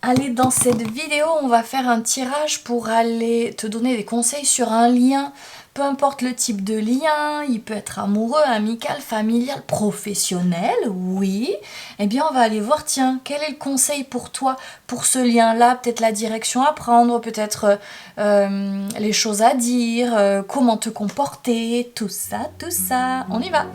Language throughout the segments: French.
Allez, dans cette vidéo, on va faire un tirage pour aller te donner des conseils sur un lien. Peu importe le type de lien, il peut être amoureux, amical, familial, professionnel, oui. Eh bien, on va aller voir, tiens, quel est le conseil pour toi, pour ce lien-là? Peut-être la direction à prendre, peut-être les choses à dire, comment te comporter, tout ça, tout ça. On y va!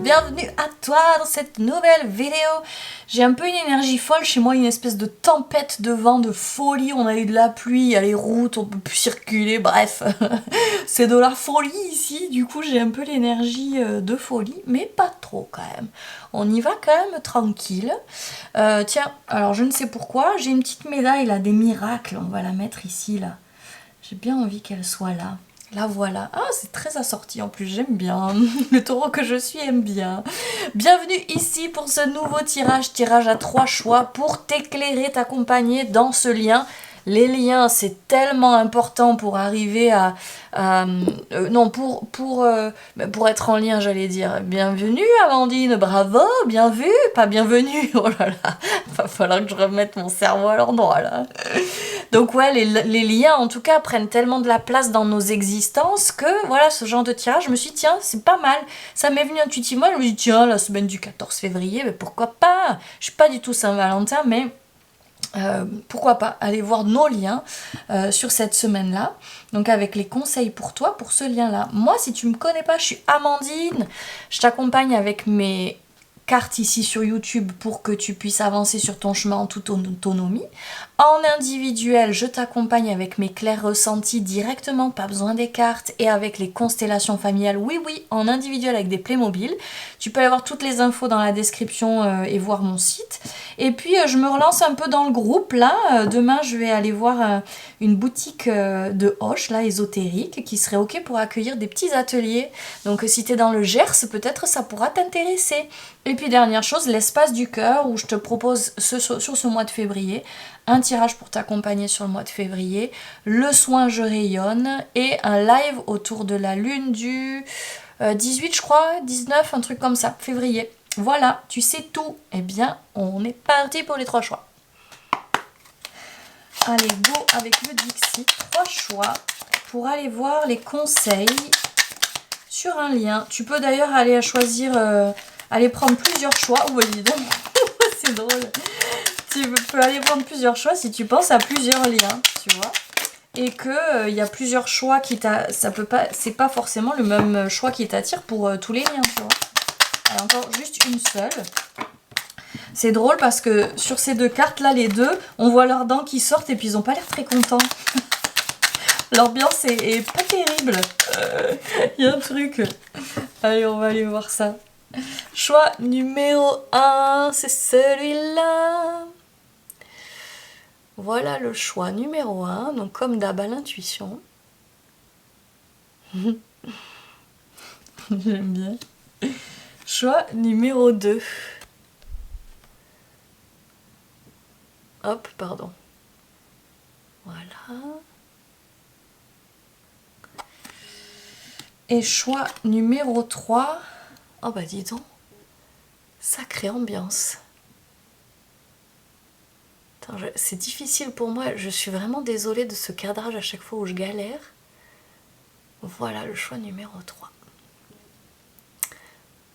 Bienvenue à toi dans cette nouvelle vidéo. J'ai un peu une énergie folle chez moi, une espèce de tempête de vent, de folie. On a eu de la pluie, il y a les routes, on peut plus circuler, bref. C'est de la folie ici, du coup j'ai un peu l'énergie de folie, mais pas trop quand même. On y va quand même tranquille. Tiens, alors je ne sais pourquoi, j'ai une petite médaille là, des miracles, on va la mettre ici là. J'ai bien envie qu'elle soit là. La voilà. Ah, c'est très assorti en plus, j'aime bien. Le taureau que je suis aime bien. Bienvenue ici pour ce nouveau tirage à 3 choix pour t'éclairer, t'accompagner dans ce lien. Les liens, c'est tellement important pour arriver non, pour être en lien, j'allais dire. Bienvenue, Amandine, bravo, bien vu, pas bienvenue. Oh là là, va falloir que je remette mon cerveau à l'endroit, là. Donc ouais, les liens en tout cas prennent tellement de la place dans nos existences que voilà, ce genre de tirage, je me suis dit tiens, c'est pas mal. Ça m'est venu intuitivement, je me suis dit tiens, la semaine du 14 février, mais pourquoi pas? Je suis pas du tout Saint-Valentin, mais pourquoi pas aller voir nos liens sur cette semaine-là. Donc avec les conseils pour toi, pour ce lien-là. Moi, si tu me connais pas, je suis Amandine. Je t'accompagne avec mes cartes ici sur YouTube pour que tu puisses avancer sur ton chemin en toute autonomie. En individuel, je t'accompagne avec mes clairs ressentis directement, pas besoin des cartes, et avec les constellations familiales, oui, en individuel avec des Playmobil. Tu peux avoir toutes les infos dans la description et voir mon site. Et puis, je me relance un peu dans le groupe, là. Demain, je vais aller voir une boutique de Hoche, là, ésotérique, qui serait OK pour accueillir des petits ateliers. Donc, si tu es dans le Gers, peut-être ça pourra t'intéresser. Et puis, dernière chose, l'espace du cœur, où je te propose sur ce mois de février, un tirage pour t'accompagner sur le mois de février, le soin je rayonne et un live autour de la lune du 18 je crois, 19, un truc comme ça, février. Voilà, tu sais tout. Eh bien, on est parti pour les 3 choix. Allez, go avec le Dixit, 3 choix pour aller voir les conseils sur un lien. Tu peux d'ailleurs aller choisir, aller prendre plusieurs choix. Oh, bah, dis donc, c'est drôle. Tu peux aller prendre plusieurs choix si tu penses à plusieurs liens, tu vois. Et que il y a plusieurs choix qui c'est pas forcément le même choix qui t'attire pour tous les liens, tu vois. Alors encore juste une seule. C'est drôle parce que sur ces 2 cartes là, les deux, on voit leurs dents qui sortent et puis ils ont pas l'air très contents. L'ambiance est pas terrible. Il y a un truc. Allez, on va aller voir ça. Choix numéro 1, c'est celui-là. Voilà le choix numéro 1, donc comme d'hab à l'intuition. J'aime bien. Choix numéro 2. Hop, pardon. Voilà. Et choix numéro 3. Oh bah dis donc. Sacrée ambiance. C'est difficile pour moi, je suis vraiment désolée de ce cadrage à chaque fois où je galère. Voilà le choix numéro 3.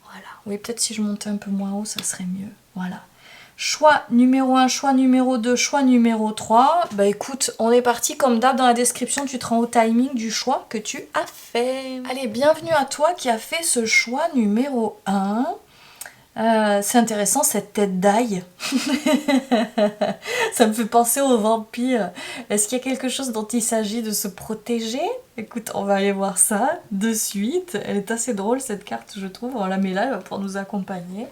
Voilà, oui peut-être si je montais un peu moins haut ça serait mieux. Voilà. Choix numéro 1, choix numéro 2, choix numéro 3. Bah écoute, on est parti comme d'hab dans la description, tu te rends au timing du choix que tu as fait. Allez, bienvenue à toi qui a fait ce choix numéro 1. C'est intéressant cette tête d'ail. Ça me fait penser aux vampires. Est-ce qu'il y a quelque chose dont il s'agit de se protéger? Écoute, on va aller voir ça de suite. Elle est assez drôle cette carte, je trouve. On la met là, elle va pouvoir nous accompagner.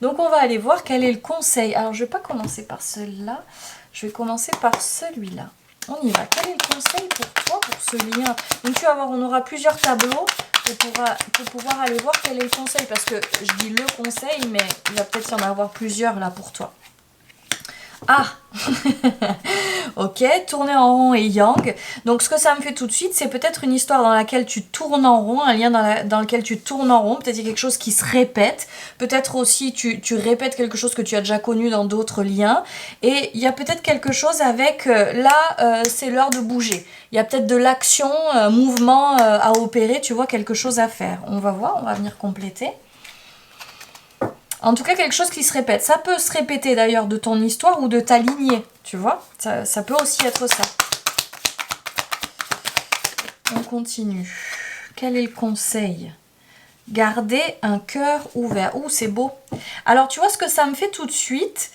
Donc on va aller voir quel est le conseil. Alors je vais pas commencer par celui-là. Je vais commencer par celui-là. On y va. Quel est le conseil pour toi pour ce lien? Donc tu vas voir, on aura plusieurs tableaux pour pouvoir aller voir quel est le conseil. Parce que je dis le conseil, mais il va peut-être y en avoir plusieurs là pour toi. Ah. Ok, tourner en rond et yang. Donc ce que ça me fait tout de suite, c'est peut-être une histoire dans laquelle tu tournes en rond, un lien dans lequel tu tournes en rond. Peut-être il y a quelque chose qui se répète. Peut-être aussi tu répètes quelque chose que tu as déjà connu dans d'autres liens. Et il y a peut-être quelque chose avec, c'est l'heure de bouger. Il y a peut-être de l'action, un mouvement à opérer, tu vois, quelque chose à faire. On va voir, on va venir compléter. En tout cas, quelque chose qui se répète. Ça peut se répéter d'ailleurs de ton histoire ou de ta lignée, tu vois. Ça peut aussi être ça. On continue. Quel est le conseil? Garder un cœur ouvert. Ouh, c'est beau. Alors, tu vois ce que ça me fait tout de suite?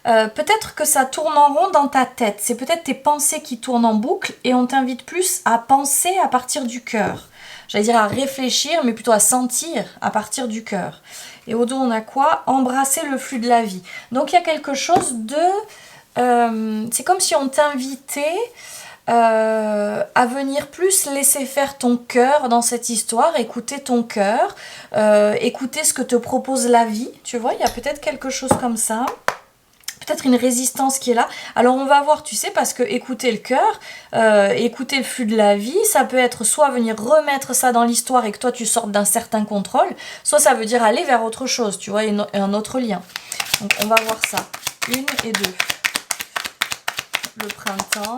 Peut-être que ça tourne en rond dans ta tête. C'est peut-être tes pensées qui tournent en boucle et on t'invite plus à penser à partir du cœur. J'allais dire à réfléchir, mais plutôt à sentir à partir du cœur. Et au dos, on a quoi? Embrasser le flux de la vie. Donc, il y a quelque chose de... c'est comme si on t'invitait à venir plus laisser faire ton cœur dans cette histoire, écouter ton cœur, écouter ce que te propose la vie. Tu vois, il y a peut-être quelque chose comme ça. Peut-être une résistance qui est là. Alors on va voir, tu sais, parce que écouter le cœur, écouter le flux de la vie, ça peut être soit venir remettre ça dans l'histoire et que toi tu sortes d'un certain contrôle, soit ça veut dire aller vers autre chose, tu vois, un autre lien. Donc on va voir ça. 1 et 2. Le printemps.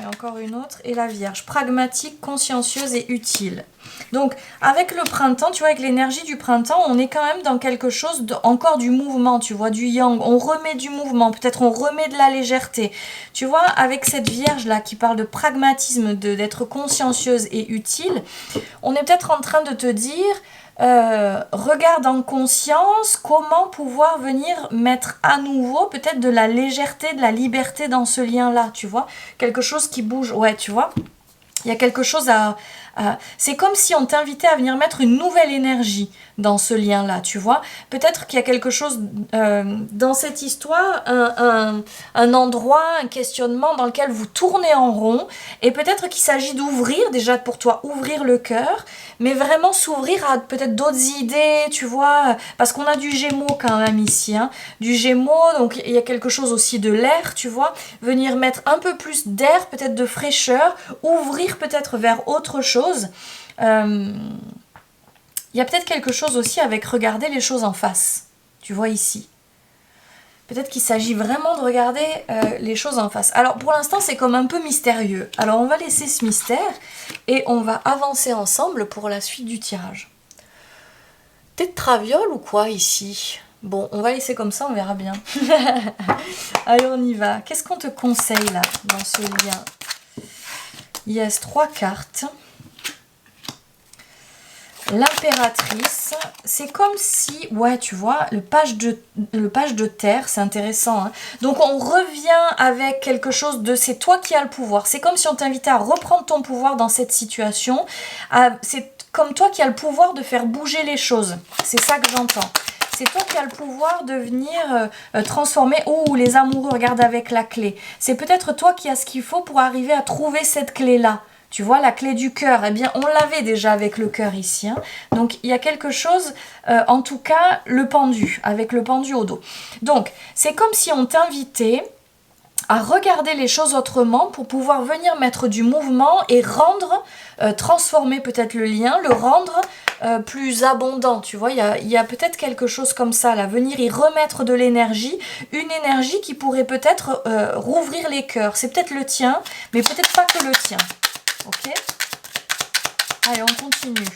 Et encore une autre. Et la Vierge. Pragmatique, consciencieuse et utile. Donc, avec le printemps, tu vois, avec l'énergie du printemps, on est quand même dans quelque chose encore du mouvement, tu vois, du yang. On remet du mouvement, peut-être on remet de la légèreté. Tu vois, avec cette Vierge-là qui parle de pragmatisme, d'être consciencieuse et utile, on est peut-être en train de te dire... regarde en conscience comment pouvoir venir mettre à nouveau peut-être de la légèreté, de la liberté dans ce lien-là, tu vois. Quelque chose qui bouge, ouais, tu vois. Il y a quelque chose c'est comme si on t'invitait à venir mettre une nouvelle énergie dans ce lien-là, tu vois. Peut-être qu'il y a quelque chose dans cette histoire, un endroit, un questionnement dans lequel vous tournez en rond, et peut-être qu'il s'agit d'ouvrir, déjà pour toi, ouvrir le cœur, mais vraiment s'ouvrir à peut-être d'autres idées, tu vois, parce qu'on a du Gémeaux quand même ici, hein, du Gémeaux, donc il y a quelque chose aussi de l'air, tu vois, venir mettre un peu plus d'air, peut-être de fraîcheur, ouvrir peut-être vers autre chose. Il y a peut-être quelque chose aussi avec regarder les choses en face, tu vois ici. Peut-être qu'il s'agit vraiment de regarder les choses en face. Alors pour l'instant c'est comme un peu mystérieux. Alors on va laisser ce mystère et on va avancer ensemble pour la suite du tirage. T'es de traviole ou quoi ici? Bon, on va laisser comme ça, on verra bien. Allez, on y va. Qu'est-ce qu'on te conseille là, dans ce lien? Yes, 3 cartes. L'impératrice, c'est comme si, ouais, tu vois, le page de terre, c'est intéressant. Hein. Donc on revient avec quelque chose de, c'est toi qui as le pouvoir. C'est comme si on t'invitait à reprendre ton pouvoir dans cette situation. C'est comme toi qui as le pouvoir de faire bouger les choses. C'est ça que j'entends. C'est toi qui as le pouvoir de venir transformer. Oh, les amoureux, regarde avec la clé. C'est peut-être toi qui as ce qu'il faut pour arriver à trouver cette clé-là. Tu vois, la clé du cœur, eh bien, on l'avait déjà avec le cœur ici. Hein. Donc, il y a quelque chose, en tout cas, le pendu, avec le pendu au dos. Donc, c'est comme si on t'invitait à regarder les choses autrement pour pouvoir venir mettre du mouvement et rendre, transformer peut-être le lien, le rendre plus abondant. Tu vois, il y a peut-être quelque chose comme ça, là, venir y remettre de l'énergie, une énergie qui pourrait peut-être rouvrir les cœurs. C'est peut-être le tien, mais peut-être pas que le tien. Ok. Allez, on continue.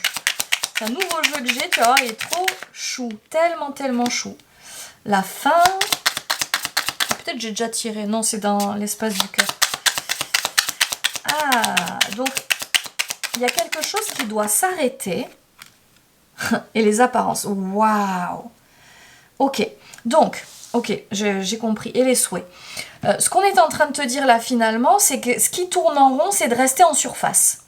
C'est un nouveau jeu que j'ai, tu vois, il est trop chou. Tellement, tellement chou. La fin. Peut-être j'ai déjà tiré. Non, c'est dans l'espace du cœur. Ah, donc, il y a quelque chose qui doit s'arrêter. Et les apparences. Waouh. Ok. Donc, ok, j'ai compris. Et les souhaits. Ce qu'on est en train de te dire là finalement, c'est que ce qui tourne en rond, c'est de rester en surface.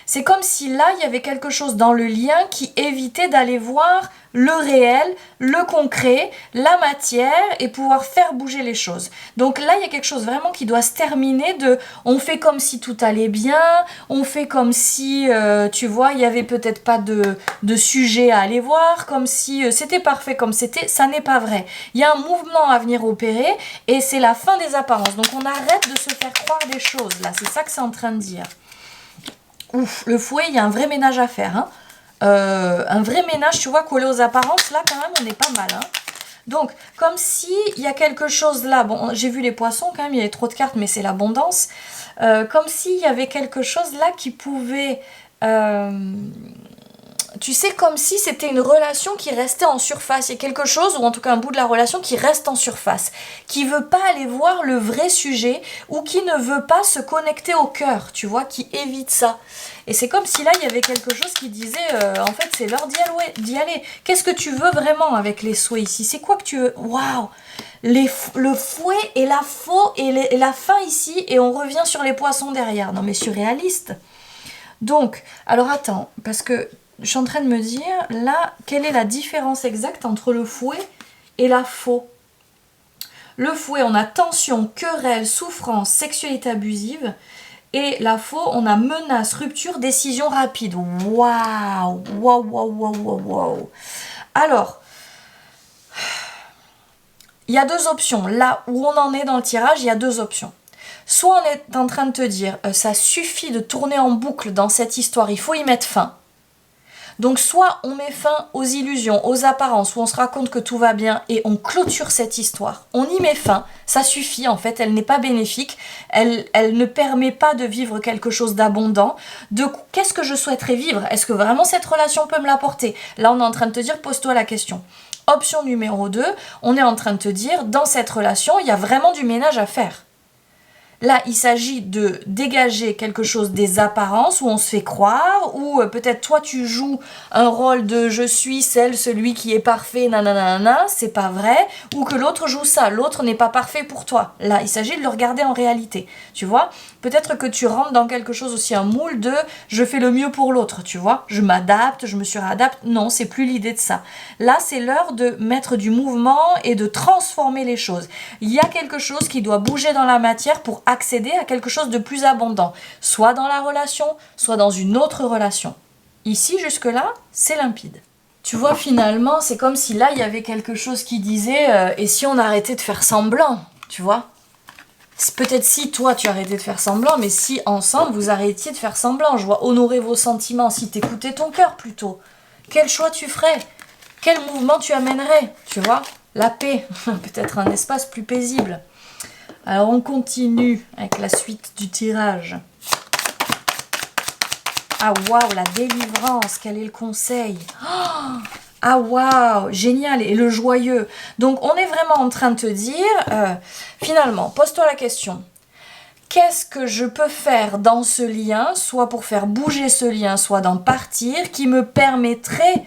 C'est comme si là, il y avait quelque chose dans le lien qui évitait d'aller voir le réel, le concret, la matière et pouvoir faire bouger les choses. Donc là, il y a quelque chose vraiment qui doit se terminer de on fait comme si tout allait bien, on fait comme si, tu vois, il n'y avait peut-être pas de sujet à aller voir, comme si c'était parfait comme c'était, ça n'est pas vrai. Il y a un mouvement à venir opérer et c'est la fin des apparences. Donc on arrête de se faire croire des choses là, c'est ça que c'est en train de dire. Ouf, le fouet, il y a un vrai ménage à faire, hein. Un vrai ménage, tu vois, collé aux apparences, là, quand même, on est pas mal, hein. Donc, comme si il y a quelque chose là, bon, j'ai vu les poissons, quand même, il y avait trop de cartes, mais c'est l'abondance. Comme s'il y avait quelque chose là qui pouvait... tu sais, comme si c'était une relation qui restait en surface. Il y a quelque chose, ou en tout cas un bout de la relation qui reste en surface, qui veut pas aller voir le vrai sujet, ou qui ne veut pas se connecter au cœur, tu vois, qui évite ça. Et c'est comme si là, il y avait quelque chose qui disait, en fait, c'est l'heure d'y aller. Qu'est-ce que tu veux vraiment avec les souhaits ici? C'est quoi que tu veux? Waouh! Le fouet et la faux et la fin ici, et on revient sur les poissons derrière. Non mais surréaliste. Donc, alors attends, parce que je suis en train de me dire, là, quelle est la différence exacte entre le fouet et la faux? Le fouet, on a tension, querelle, souffrance, sexualité abusive. Et la faux, on a menace, rupture, décision rapide. Waouh, waouh, waouh, waouh, waouh, waouh. Alors, il y a deux options. Là où on en est dans le tirage, il y a deux options. Soit on est en train de te dire, ça suffit de tourner en boucle dans cette histoire, il faut y mettre fin. Donc soit on met fin aux illusions, aux apparences, où on se raconte que tout va bien et on clôture cette histoire. On y met fin, ça suffit en fait, elle n'est pas bénéfique, elle ne permet pas de vivre quelque chose d'abondant. Qu'est-ce que je souhaiterais vivre? Est-ce que vraiment cette relation peut me l'apporter? Là on est en train de te dire, pose-toi la question. Option numéro 2, on est en train de te dire, dans cette relation, il y a vraiment du ménage à faire. Là, il s'agit de dégager quelque chose des apparences où on se fait croire, ou peut-être toi tu joues un rôle de je suis celle, celui qui est parfait, nanana, c'est pas vrai, ou que l'autre joue ça, l'autre n'est pas parfait pour toi. Là, il s'agit de le regarder en réalité, tu vois. Peut-être que tu rentres dans quelque chose aussi, un moule de je fais le mieux pour l'autre, tu vois. Je m'adapte, je me suradapte. Non, c'est plus l'idée de ça. Là, c'est l'heure de mettre du mouvement et de transformer les choses. Il y a quelque chose qui doit bouger dans la matière pour accéder à quelque chose de plus abondant, soit dans la relation, soit dans une autre relation. Ici, jusque-là, c'est limpide. Tu vois, finalement, c'est comme si là, il y avait quelque chose qui disait et si on arrêtait de faire semblant, tu vois? Peut-être si toi tu arrêtais de faire semblant, mais si ensemble vous arrêtiez de faire semblant, je vois honorer vos sentiments, si t'écoutais ton cœur plutôt. Quel choix tu ferais? Quel mouvement tu amènerais? Tu vois? La paix, peut-être un espace plus paisible. Alors on continue avec la suite du tirage. Ah waouh, la délivrance, quel est le conseil? Ah waouh, génial, et le joyeux. Donc on est vraiment en train de te dire, finalement, pose-toi la question. Qu'est-ce que je peux faire dans ce lien, soit pour faire bouger ce lien, soit d'en partir, qui me permettrait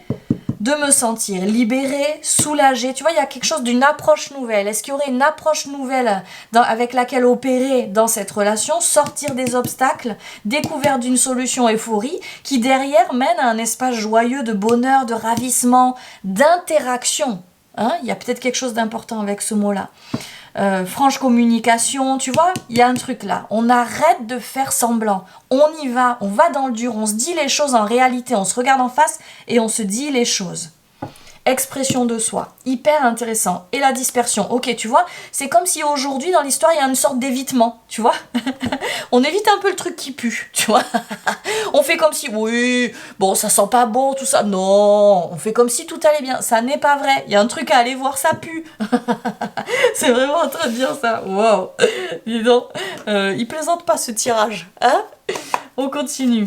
de me sentir libérée, soulagée. Tu vois, il y a quelque chose d'une approche nouvelle. Est-ce qu'il y aurait une approche nouvelle avec laquelle opérer dans cette relation, sortir des obstacles, découverte d'une solution euphorie qui derrière mène à un espace joyeux de bonheur, de ravissement, d'interaction. Hein, il y a peut-être quelque chose d'important avec ce mot-là. Franche communication, tu vois, il y a un truc là. On arrête de faire semblant. On y va, on va dans le dur, on se dit les choses en réalité, on se regarde en face et on se dit les choses. Expression de soi, hyper intéressant. Et la dispersion, ok, tu vois, c'est comme si aujourd'hui dans l'histoire il y a une sorte d'évitement, tu vois. On évite un peu le truc qui pue, tu vois. On fait comme si, oui, bon, ça sent pas bon, tout ça. Non, on fait comme si tout allait bien. Ça n'est pas vrai. Il y a un truc à aller voir, ça pue. C'est vraiment en train de dire ça. Wow. Dis donc, il plaisante pas ce tirage, hein. On continue.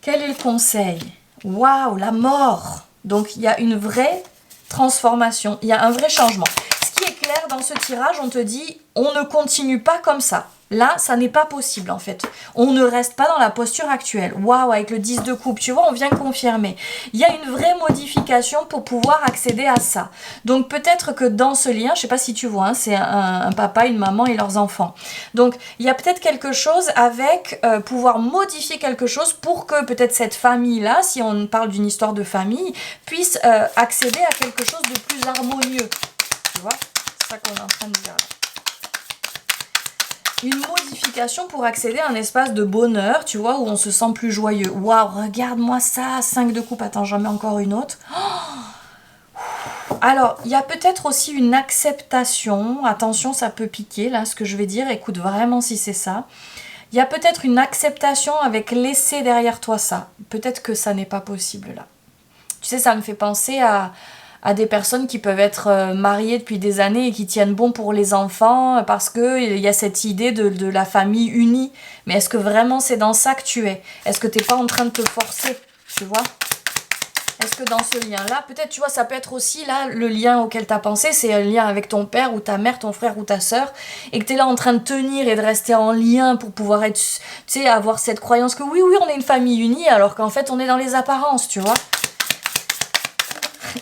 Quel est le conseil? Waouh, la mort. Donc, il y a une vraie transformation. Il y a un vrai changement. Ce qui est clair dans ce tirage, on te dit, on ne continue pas comme ça. Là, ça n'est pas possible en fait. On ne reste pas dans la posture actuelle. Waouh, avec le 10 de coupe, tu vois, on vient confirmer. Il y a une vraie modification pour pouvoir accéder à ça. Donc peut-être que dans ce lien, je sais pas si tu vois, hein, c'est un papa, une maman et leurs enfants. Donc il y a peut-être quelque chose avec pouvoir modifier quelque chose pour que peut-être cette famille-là, si on parle d'une histoire de famille, puisse accéder à quelque chose de plus harmonieux. Tu vois, c'est ça qu'on est en train de dire là. Une modification pour accéder à un espace de bonheur, tu vois, où on se sent plus joyeux. Waouh, regarde-moi ça, 5 de coupe. Attends, j'en mets encore une autre. Alors, il y a peut-être aussi une acceptation. Attention, ça peut piquer, là, ce que je vais dire. Écoute vraiment si c'est ça. Il y a peut-être une acceptation avec laisser derrière toi ça. Peut-être que ça n'est pas possible, là. Tu sais, ça me fait penser à des personnes qui peuvent être mariées depuis des années et qui tiennent bon pour les enfants parce qu'il y a cette idée de la famille unie. Mais est-ce que vraiment c'est dans ça que tu es? Est-ce que tu n'es pas en train de te forcer? Tu vois? Est-ce que dans ce lien-là, peut-être, tu vois, ça peut être aussi là, le lien auquel tu as pensé, c'est un lien avec ton père ou ta mère, ton frère ou ta sœur, et que tu es là en train de tenir et de rester en lien pour pouvoir être, tu sais, avoir cette croyance que oui, on est une famille unie, alors qu'en fait, on est dans les apparences, tu vois?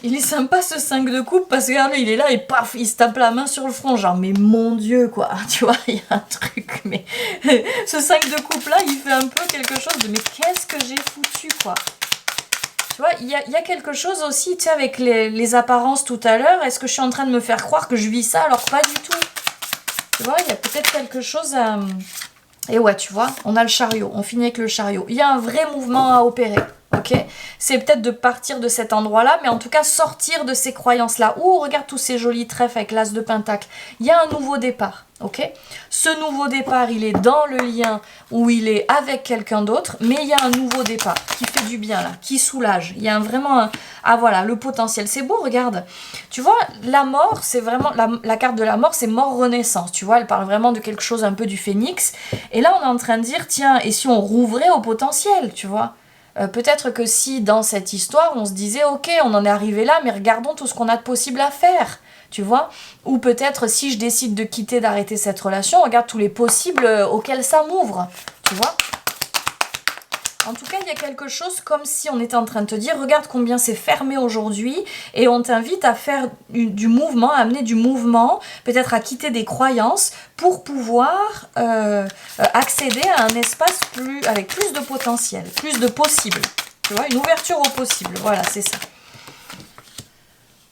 Il est sympa ce 5 de coupe parce que regarde, il est là et paf, il se tape la main sur le front. Genre, mais mon Dieu, quoi. Tu vois, il y a un truc. Mais ce 5 de coupe là, il fait un peu quelque chose de mais qu'est-ce que j'ai foutu, quoi. Tu vois, il y a quelque chose aussi, tu sais, avec les apparences tout à l'heure. Est-ce que je suis en train de me faire croire que je vis ça alors que pas du tout? Tu vois, il y a peut-être quelque chose à... Et ouais, tu vois, on a le chariot. On finit avec le chariot. Il y a un vrai mouvement à opérer. Ok, c'est peut-être de partir de cet endroit-là, mais en tout cas sortir de ces croyances-là. Ouh, regarde tous ces jolis trèfles avec l'as de pentacle. Il y a un nouveau départ, ok? Ce nouveau départ, il est dans le lien où il est avec quelqu'un d'autre, mais il y a un nouveau départ qui fait du bien là, qui soulage. Il y a vraiment un... Ah voilà, le potentiel. C'est beau, regarde. Tu vois, la mort, c'est vraiment... La carte de la mort, c'est mort-renaissance. Tu vois, elle parle vraiment de quelque chose un peu du phénix. Et là, on est en train de dire, tiens, et si on rouvrait au potentiel, tu vois? Peut-être que si dans cette histoire on se disait ok on en est arrivé là mais regardons tout ce qu'on a de possible à faire, tu vois, ou peut-être si je décide de quitter, d'arrêter cette relation, regarde tous les possibles auxquels ça m'ouvre, tu vois. En tout cas, il y a quelque chose comme si on était en train de te dire, regarde combien c'est fermé aujourd'hui, et on t'invite à faire du mouvement, à amener du mouvement, peut-être à quitter des croyances pour pouvoir accéder à un espace avec plus de potentiel, plus de possible. Tu vois, une ouverture au possible, voilà, c'est ça.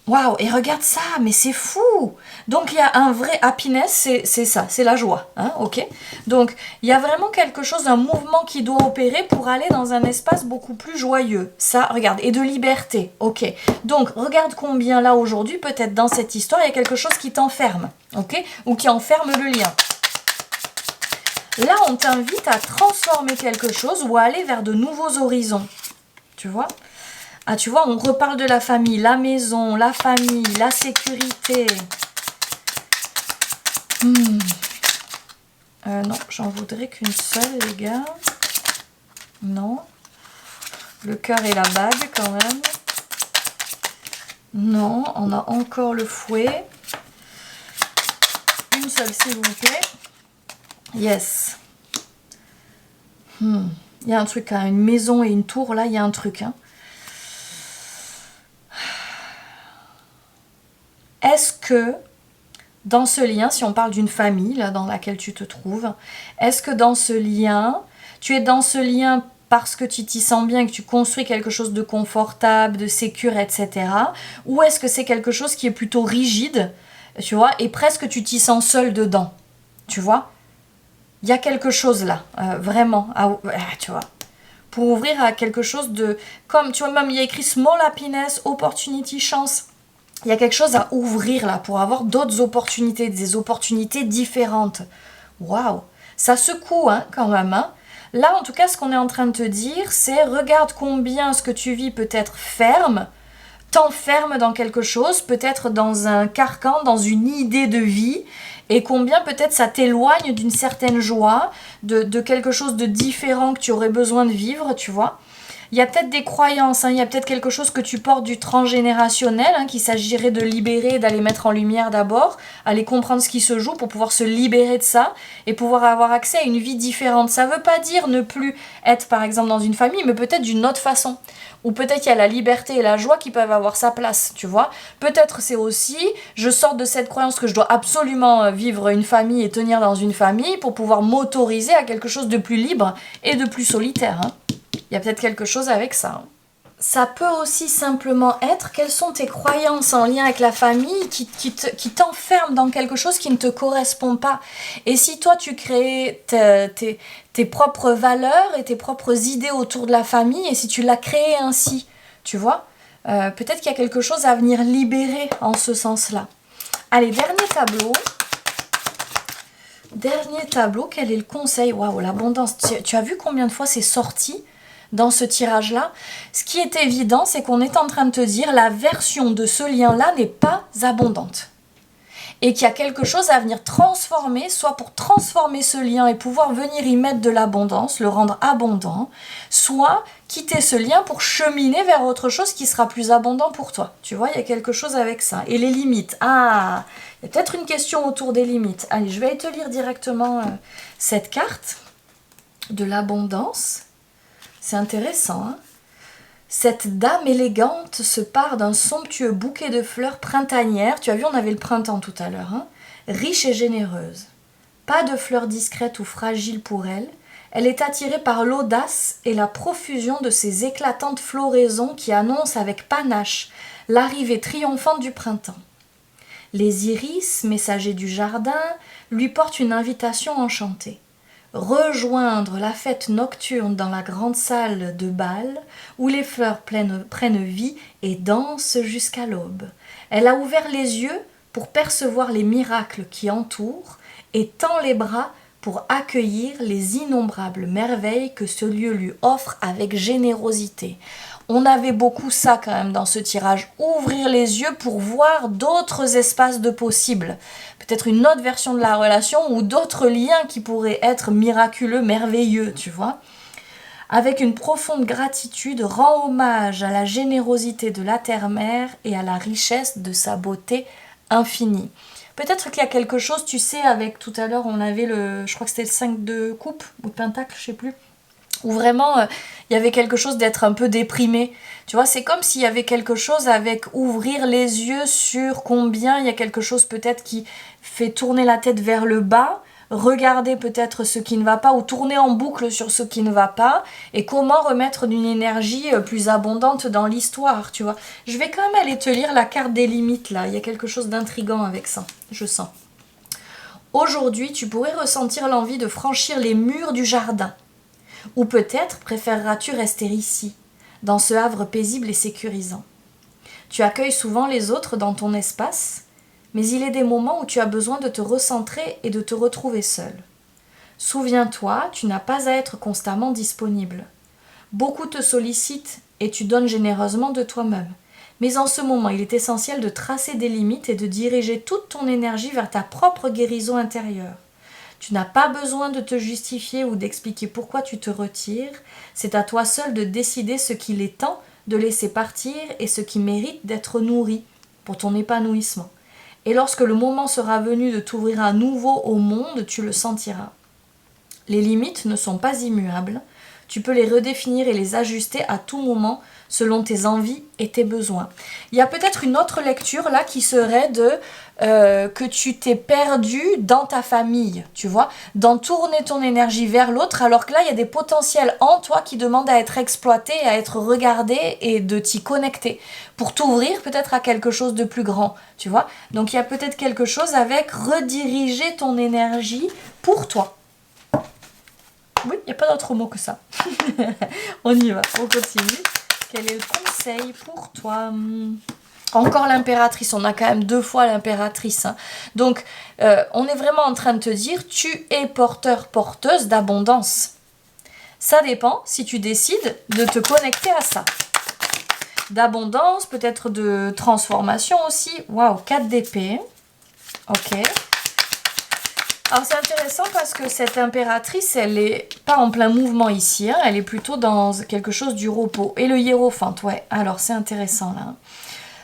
Waouh, et regarde ça, mais c'est fou! Donc il y a un vrai happiness, c'est ça, c'est la joie, hein, ok? Donc il y a vraiment quelque chose, un mouvement qui doit opérer pour aller dans un espace beaucoup plus joyeux. Ça, regarde, et de liberté, ok? Donc regarde combien là aujourd'hui, peut-être dans cette histoire, il y a quelque chose qui t'enferme, ok? Ou qui enferme le lien. Là, on t'invite à transformer quelque chose ou à aller vers de nouveaux horizons, tu vois? Ah, tu vois, on reparle de la famille, la maison, la famille, la sécurité. Non, j'en voudrais qu'une seule, les gars. Non. Le cœur et la bague, quand même. Non, on a encore le fouet. Une seule, s'il vous plaît. Yes. Il y a un truc, hein, une maison et une tour, là, il y a un truc, hein. Est-ce que dans ce lien, si on parle d'une famille là, dans laquelle tu te trouves, est-ce que dans ce lien, tu es dans ce lien parce que tu t'y sens bien, que tu construis quelque chose de confortable, de sécure, etc. Ou est-ce que c'est quelque chose qui est plutôt rigide, tu vois, et presque tu t'y sens seul dedans, tu vois? Il y a quelque chose là, vraiment, tu vois, pour ouvrir à quelque chose de... Comme, tu vois, même il y a écrit small happiness, opportunity, chance. Il y a quelque chose à ouvrir là pour avoir d'autres opportunités, des opportunités différentes. Waouh, ça secoue hein, quand même. Hein. Là, en tout cas, ce qu'on est en train de te dire, c'est regarde combien ce que tu vis peut être ferme, t'enferme dans quelque chose, peut-être dans un carcan, dans une idée de vie, et combien peut-être ça t'éloigne d'une certaine joie, de quelque chose de différent que tu aurais besoin de vivre, tu vois. Il y a peut-être des croyances, hein, il y a peut-être quelque chose que tu portes du transgénérationnel, hein, qu'il s'agirait de libérer, d'aller mettre en lumière d'abord, aller comprendre ce qui se joue pour pouvoir se libérer de ça et pouvoir avoir accès à une vie différente. Ça ne veut pas dire ne plus être par exemple dans une famille, mais peut-être d'une autre façon. Ou peut-être il y a la liberté et la joie qui peuvent avoir sa place, tu vois. Peut-être c'est aussi, je sors de cette croyance que je dois absolument vivre une famille et tenir dans une famille pour pouvoir m'autoriser à quelque chose de plus libre et de plus solitaire. Hein. Il y a peut-être quelque chose avec ça. Hein. Ça peut aussi simplement être quelles sont tes croyances en lien avec la famille qui t'enferment dans quelque chose qui ne te correspond pas. Et si toi tu crées tes propres valeurs et tes propres idées autour de la famille, et si tu l'as créé ainsi, tu vois, peut-être qu'il y a quelque chose à venir libérer en ce sens-là. Allez, dernier tableau. Dernier tableau, quel est le conseil? Waouh, l'abondance. Tu as vu combien de fois c'est sorti dans ce tirage-là? Ce qui est évident, c'est qu'on est en train de te dire la version de ce lien-là n'est pas abondante. Et qu'il y a quelque chose à venir transformer, soit pour transformer ce lien et pouvoir venir y mettre de l'abondance, le rendre abondant, soit quitter ce lien pour cheminer vers autre chose qui sera plus abondant pour toi. Tu vois, il y a quelque chose avec ça. Et les limites. Ah, il y a peut-être une question autour des limites. Allez, je vais te lire directement cette carte de l'abondance. C'est intéressant, hein? Cette dame élégante se part d'un somptueux bouquet de fleurs printanières. Tu as vu, on avait le printemps tout à l'heure. Hein, riche et généreuse. Pas de fleurs discrètes ou fragiles pour elle. Elle est attirée par l'audace et la profusion de ces éclatantes floraisons qui annoncent avec panache l'arrivée triomphante du printemps. Les iris, messagers du jardin, lui portent une invitation enchantée. Rejoindre la fête nocturne dans la grande salle de bal où les fleurs prennent vie et dansent jusqu'à l'aube. Elle a ouvert les yeux pour percevoir les miracles qui entourent et tend les bras pour accueillir les innombrables merveilles que ce lieu lui offre avec générosité. On avait beaucoup ça quand même dans ce tirage, ouvrir les yeux pour voir d'autres espaces de possibles. Peut-être une autre version de la relation ou d'autres liens qui pourraient être miraculeux, merveilleux, tu vois. Avec une profonde gratitude, rend hommage à la générosité de la terre-mère et à la richesse de sa beauté infinie. Peut-être qu'il y a quelque chose, tu sais, avec tout à l'heure, on avait je crois que c'était le 5 de coupe ou de pentacle, je sais plus. Où vraiment il y avait quelque chose d'être un peu déprimé. Tu vois, c'est comme s'il y avait quelque chose avec ouvrir les yeux sur combien il y a quelque chose peut-être qui fait tourner la tête vers le bas, regarder peut-être ce qui ne va pas ou tourner en boucle sur ce qui ne va pas et comment remettre d'une énergie plus abondante dans l'histoire, tu vois. Je vais quand même aller te lire la carte des limites là, il y a quelque chose d'intriguant avec ça, je sens. Aujourd'hui, tu pourrais ressentir l'envie de franchir les murs du jardin. Ou peut-être préféreras-tu rester ici, dans ce havre paisible et sécurisant. Tu accueilles souvent les autres dans ton espace, mais il est des moments où tu as besoin de te recentrer et de te retrouver seul. Souviens-toi, tu n'as pas à être constamment disponible. Beaucoup te sollicitent et tu donnes généreusement de toi-même. Mais en ce moment, il est essentiel de tracer des limites et de diriger toute ton énergie vers ta propre guérison intérieure. Tu n'as pas besoin de te justifier ou d'expliquer pourquoi tu te retires. C'est à toi seul de décider ce qu'il est temps de laisser partir et ce qui mérite d'être nourri pour ton épanouissement. Et lorsque le moment sera venu de t'ouvrir à nouveau au monde, tu le sentiras. Les limites ne sont pas immuables. Tu peux les redéfinir et les ajuster à tout moment selon tes envies et tes besoins. Il y a peut-être une autre lecture là qui serait que tu t'es perdu dans ta famille, tu vois, d'en tourner ton énergie vers l'autre, alors que là, il y a des potentiels en toi qui demandent à être exploités, à être regardés et de t'y connecter pour t'ouvrir peut-être à quelque chose de plus grand, tu vois. Donc, il y a peut-être quelque chose avec rediriger ton énergie pour toi. Oui, il n'y a pas d'autre mot que ça. On y va, on continue. Quel est le conseil pour toi ? Encore l'impératrice, on a quand même 2 fois l'impératrice. Hein. Donc, on est vraiment en train de te dire, tu es porteur, porteuse d'abondance. Ça dépend si tu décides de te connecter à ça. D'abondance, peut-être de transformation aussi. Waouh, 4 d'épée. Ok. Alors c'est intéressant parce que cette impératrice, elle est pas en plein mouvement ici, hein, elle est plutôt dans quelque chose du repos. Et le hiérophante, ouais, alors c'est intéressant là.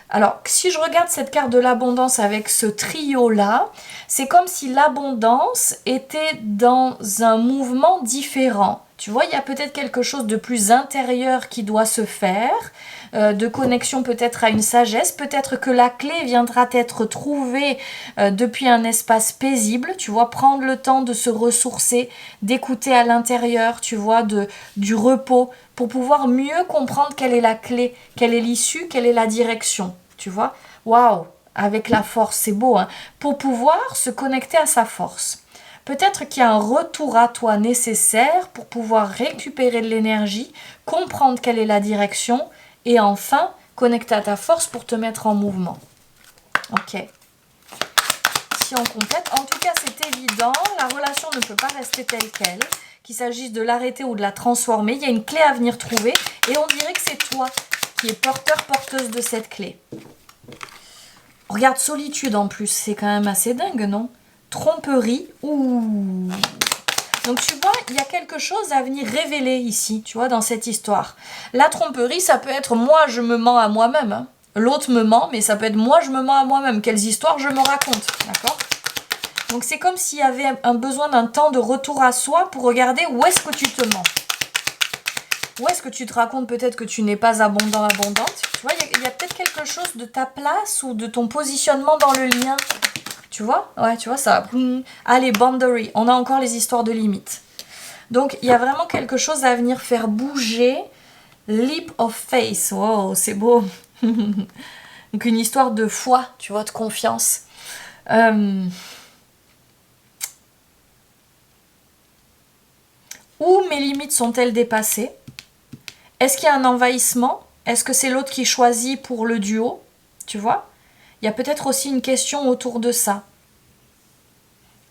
Alors, si je regarde cette carte de l'abondance avec ce trio-là, c'est comme si l'abondance était dans un mouvement différent. Tu vois, il y a peut-être quelque chose de plus intérieur qui doit se faire, de connexion peut-être à une sagesse, peut-être que la clé viendra être trouvée depuis un espace paisible, tu vois, prendre le temps de se ressourcer, d'écouter à l'intérieur, tu vois, du repos, pour pouvoir mieux comprendre quelle est la clé, quelle est l'issue, quelle est la direction, tu vois. Waouh, avec la force, c'est beau, hein, pour pouvoir se connecter à sa force. Peut-être qu'il y a un retour à toi nécessaire pour pouvoir récupérer de l'énergie, comprendre quelle est la direction et enfin connecter à ta force pour te mettre en mouvement. Ok. Si on complète, en tout cas c'est évident, la relation ne peut pas rester telle qu'elle, qu'il s'agisse de l'arrêter ou de la transformer, il y a une clé à venir trouver et on dirait que c'est toi qui es porteur, porteuse de cette clé. Regarde, solitude en plus, c'est quand même assez dingue, non? Tromperie, ouh. Donc tu vois, il y a quelque chose à venir révéler ici, tu vois, dans cette histoire. La tromperie, ça peut être moi, je me mens à moi-même. Hein. L'autre me ment, mais ça peut être moi, je me mens à moi-même. Quelles histoires je me raconte, d'accord? Donc c'est comme s'il y avait un besoin d'un temps de retour à soi pour regarder où est-ce que tu te mens. Où est-ce que tu te racontes peut-être que tu n'es pas abondant, abondante? Tu vois, il y a peut-être quelque chose de ta place ou de ton positionnement dans le lien. Tu vois? Ouais, tu vois ça. Allez, boundary. On a encore les histoires de limites. Donc, il y a vraiment quelque chose à venir faire bouger. Leap of faith. Wow, c'est beau. Donc, une histoire de foi, tu vois, de confiance. Où mes limites sont-elles dépassées? Est-ce qu'il y a un envahissement? Est-ce que c'est l'autre qui choisit pour le duo? Tu vois? Il y a peut-être aussi une question autour de ça.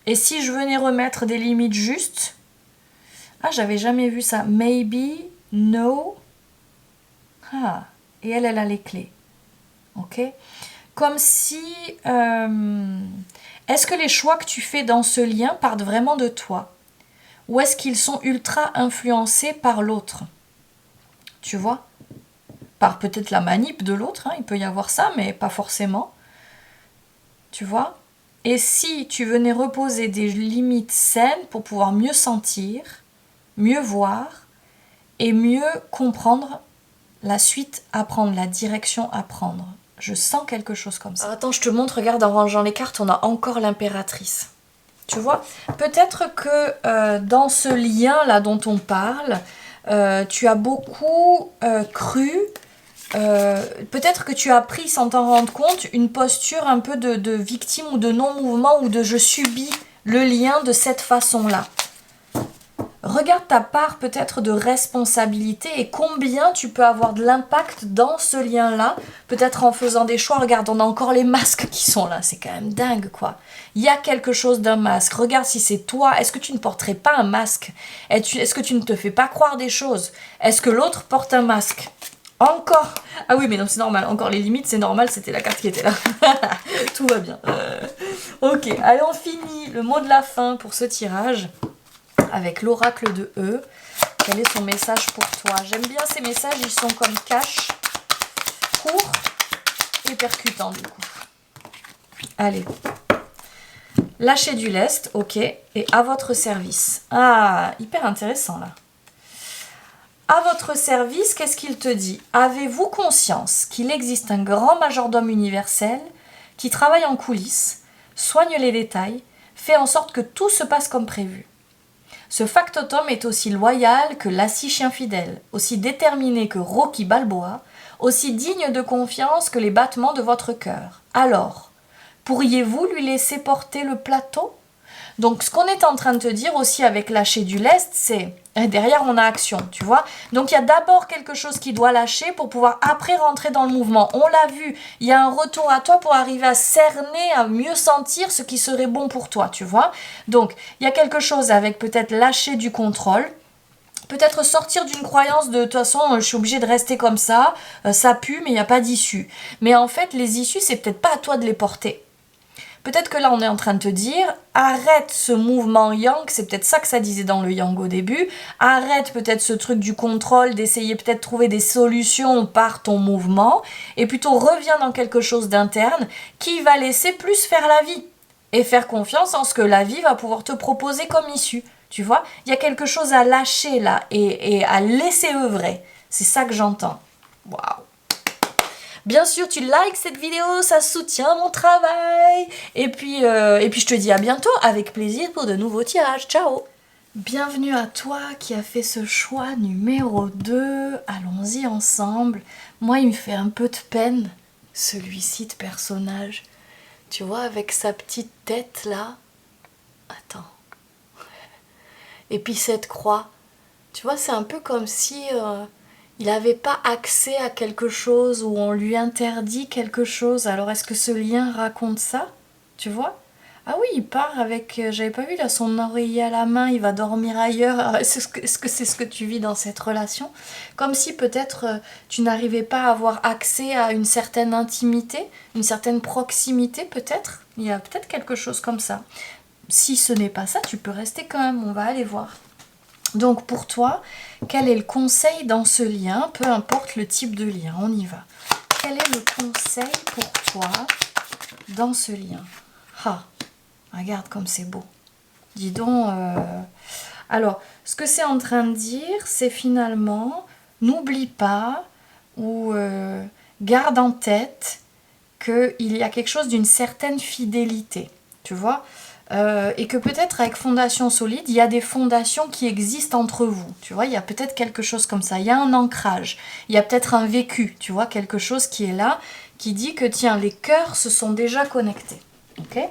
Et si je venais remettre des limites justes? Ah, j'avais jamais vu ça. Maybe, no. Ah, et elle a les clés. Ok? Comme si... est-ce que les choix que tu fais dans ce lien partent vraiment de toi? Ou est-ce qu'ils sont ultra influencés par l'autre? Tu vois? Par peut-être la manip de l'autre, hein, il peut y avoir ça, mais pas forcément. Tu vois? Et si tu venais reposer des limites saines pour pouvoir mieux sentir, mieux voir et mieux comprendre la suite à prendre, la direction à prendre. Je sens quelque chose comme ça. Alors attends, je te montre, regarde, en rangeant les cartes, on a encore l'impératrice. Tu vois? Peut-être que dans ce lien-là dont on parle, tu as beaucoup cru, peut-être que tu as pris sans t'en rendre compte une posture un peu de victime ou de non-mouvement ou de je subis le lien de cette façon-là. Regarde ta part peut-être de responsabilité et combien tu peux avoir de l'impact dans ce lien-là, peut-être en faisant des choix. Regarde, on a encore les masques qui sont là, c'est quand même dingue quoi. Il y a quelque chose d'un masque, regarde si c'est toi, est-ce que tu ne porterais pas un masque? Est-ce que tu ne te fais pas croire des choses? Est-ce que l'autre porte un masque? Encore? Ah oui mais non c'est normal, encore les limites c'est normal, c'était la carte qui était là. Tout va bien. Ok, allez on finit le mot de la fin pour ce tirage. Avec l'oracle de E. Quel est son message pour toi? J'aime bien ces messages, ils sont comme cash, courts et percutants du coup. Allez. Lâchez du lest, ok. Et à votre service. Ah, hyper intéressant là. À votre service, qu'est-ce qu'il te dit? Avez-vous conscience qu'il existe un grand majordome universel qui travaille en coulisses, soigne les détails, fait en sorte que tout se passe comme prévu? Ce factotum est aussi loyal que Lassie chien fidèle, aussi déterminé que Rocky Balboa, aussi digne de confiance que les battements de votre cœur. Alors, pourriez-vous lui laisser porter le plateau? Donc ce qu'on est en train de te dire aussi avec lâcher du lest, c'est derrière on a action, tu vois. Donc il y a d'abord quelque chose qui doit lâcher pour pouvoir après rentrer dans le mouvement. On l'a vu, il y a un retour à toi pour arriver à cerner, à mieux sentir ce qui serait bon pour toi, tu vois. Donc il y a quelque chose avec peut-être lâcher du contrôle. Peut-être sortir d'une croyance de toute façon je suis obligée de rester comme ça pue mais il n'y a pas d'issue. Mais en fait les issues c'est peut-être pas à toi de les porter. Peut-être que là, on est en train de te dire, arrête ce mouvement yang, c'est peut-être ça que ça disait dans le yang au début, arrête peut-être ce truc du contrôle, d'essayer peut-être de trouver des solutions par ton mouvement, et plutôt reviens dans quelque chose d'interne qui va laisser plus faire la vie, et faire confiance en ce que la vie va pouvoir te proposer comme issue. Tu vois, il y a quelque chose à lâcher là, et à laisser œuvrer. C'est ça que j'entends. Waouh! Bien sûr, tu likes cette vidéo, ça soutient mon travail. Et puis je te dis à bientôt, avec plaisir pour de nouveaux tirages. Ciao! Bienvenue à toi qui as fait ce choix numéro 2. Allons-y ensemble. Moi, il me fait un peu de peine, celui-ci de personnage. Tu vois, avec sa petite tête là. Attends. Et puis cette croix. Tu vois, c'est un peu comme si... il n'avait pas accès à quelque chose ou on lui interdit quelque chose. Alors est-ce que ce lien raconte ça? Tu vois? Ah oui, il part avec... j'avais pas vu là son oreiller à la main, il va dormir ailleurs. Alors, est-ce que c'est ce que tu vis dans cette relation? Comme si peut-être tu n'arrivais pas à avoir accès à une certaine intimité, une certaine proximité peut-être. Il y a peut-être quelque chose comme ça. Si ce n'est pas ça, tu peux rester quand même, on va aller voir. Donc pour toi, quel est le conseil dans ce lien? Peu importe le type de lien, on y va. Quel est le conseil pour toi dans ce lien? Ah, regarde comme c'est beau. Dis donc... Alors, ce que c'est en train de dire, c'est finalement, n'oublie pas ou garde en tête qu'il y a quelque chose d'une certaine fidélité. Tu vois? Et que peut-être avec fondation solide, il y a des fondations qui existent entre vous, tu vois, il y a peut-être quelque chose comme ça, il y a un ancrage, il y a peut-être un vécu, tu vois, quelque chose qui est là, qui dit que tiens, les cœurs se sont déjà connectés, ok?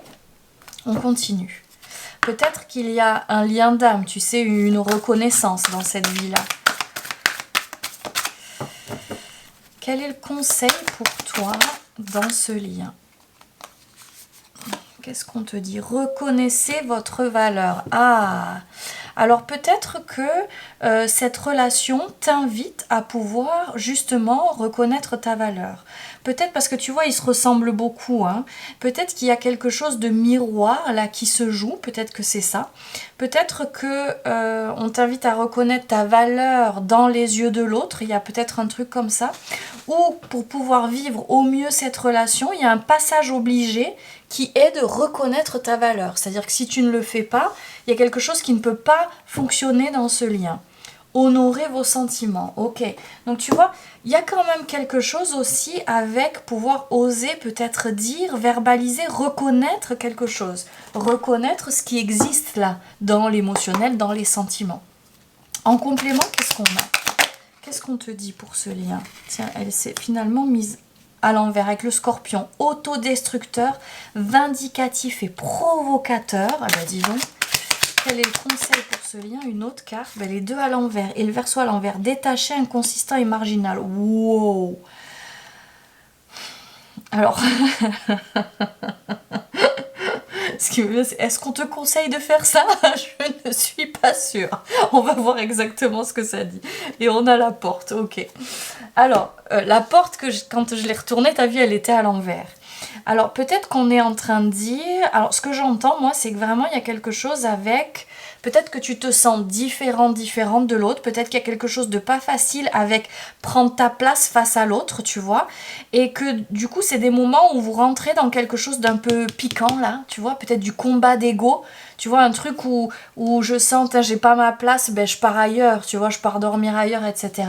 On continue. Peut-être qu'il y a un lien d'âme, tu sais, une reconnaissance dans cette vie-là. Quel est le conseil pour toi dans ce lien? Qu'est-ce qu'on te dit? Reconnaissez votre valeur. Ah, alors peut-être que cette relation t'invite à pouvoir justement reconnaître ta valeur. Peut-être parce que tu vois, ils se ressemblent beaucoup. Hein. Peut-être qu'il y a quelque chose de miroir là qui se joue. Peut-être que c'est ça. Peut-être que on t'invite à reconnaître ta valeur dans les yeux de l'autre. Il y a peut-être un truc comme ça. Ou pour pouvoir vivre au mieux cette relation, il y a un passage obligé qui est de reconnaître ta valeur. C'est-à-dire que si tu ne le fais pas, il y a quelque chose qui ne peut pas fonctionner dans ce lien. Honorer vos sentiments, ok. Donc tu vois, il y a quand même quelque chose aussi avec pouvoir oser peut-être dire, verbaliser, reconnaître quelque chose. Reconnaître ce qui existe là, dans l'émotionnel, dans les sentiments. En complément, qu'est-ce qu'on a? Qu'est-ce qu'on te dit pour ce lien? Tiens, elle s'est finalement mise à l'envers avec le scorpion. Autodestructeur, vindicatif et provocateur. Ah bah dis donc. Quel est le conseil pour ce lien? Une autre carte. Ben, les deux à l'envers et le verso à l'envers. Détaché, inconsistant et marginal. Wow. Alors... Est-ce qu'on te conseille de faire ça? Je ne suis pas sûre. On va voir exactement ce que ça dit. Et on a la porte, ok. Alors, la porte, quand je l'ai retournée, t'as vu, elle était à l'envers. Alors, peut-être qu'on est en train de dire... Alors, ce que j'entends, moi, c'est que vraiment, il y a quelque chose avec... Peut-être que tu te sens différente de l'autre. Peut-être qu'il y a quelque chose de pas facile avec prendre ta place face à l'autre, tu vois. Et que du coup, c'est des moments où vous rentrez dans quelque chose d'un peu piquant, là. Tu vois, peut-être du combat d'ego. Tu vois, un truc où je sens, j'ai pas ma place, ben je pars ailleurs. Tu vois, je pars dormir ailleurs, etc.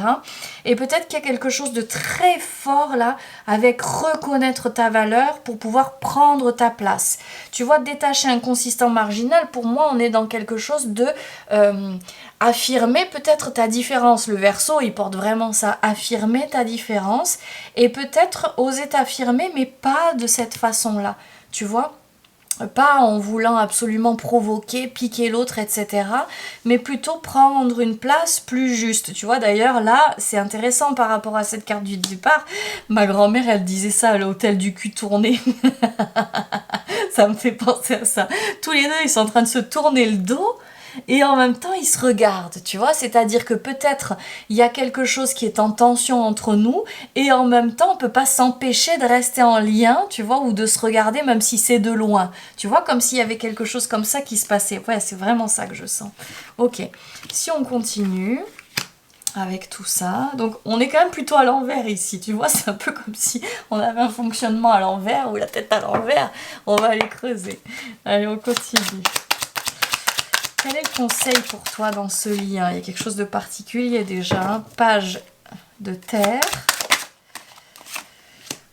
Et peut-être qu'il y a quelque chose de très fort, là, avec reconnaître ta valeur pour pouvoir prendre ta place. Tu vois, détaché, inconsistant, marginal, pour moi, on est dans quelque chose de affirmer peut-être ta différence. Le verso, il porte vraiment ça, affirmer ta différence et peut-être oser t'affirmer, mais pas de cette façon-là, tu vois, pas en voulant absolument provoquer, piquer l'autre, etc. Mais plutôt prendre une place plus juste. Tu vois, d'ailleurs, là, c'est intéressant par rapport à cette carte du départ. Ma grand-mère, elle disait ça à l'hôtel du cul tourné. Ça me fait penser à ça. Tous les deux, ils sont en train de se tourner le dos. et en même temps ils se regardent, tu vois, c'est-à-dire que peut-être il y a quelque chose qui est en tension entre nous et en même temps on peut pas s'empêcher de rester en lien, tu vois, ou de se regarder même si c'est de loin, tu vois, comme s'il y avait quelque chose comme ça qui se passait. Ouais, c'est vraiment ça que je sens. Ok, si on continue avec tout ça, donc on est quand même plutôt à l'envers ici, tu vois, c'est un peu comme si on avait un fonctionnement à l'envers ou la tête à l'envers. On va aller creuser. Allez, on continue. Quel est le conseil pour toi dans ce lien? Il y a quelque chose de particulier déjà. Page de terre.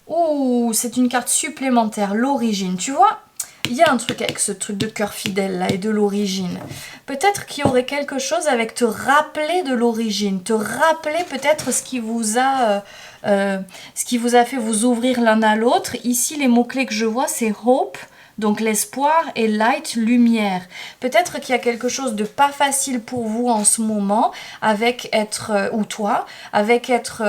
Ouh, c'est une carte supplémentaire, l'origine. Tu vois, il y a un truc avec ce truc de cœur fidèle là et de l'origine. Peut-être qu'il y aurait quelque chose avec te rappeler de l'origine, te rappeler peut-être ce qui vous a fait vous ouvrir l'un à l'autre. Ici, les mots-clés que je vois, c'est hope. Donc l'espoir et light, lumière. Peut-être qu'il y a quelque chose de pas facile pour vous en ce moment avec être, ou toi, avec être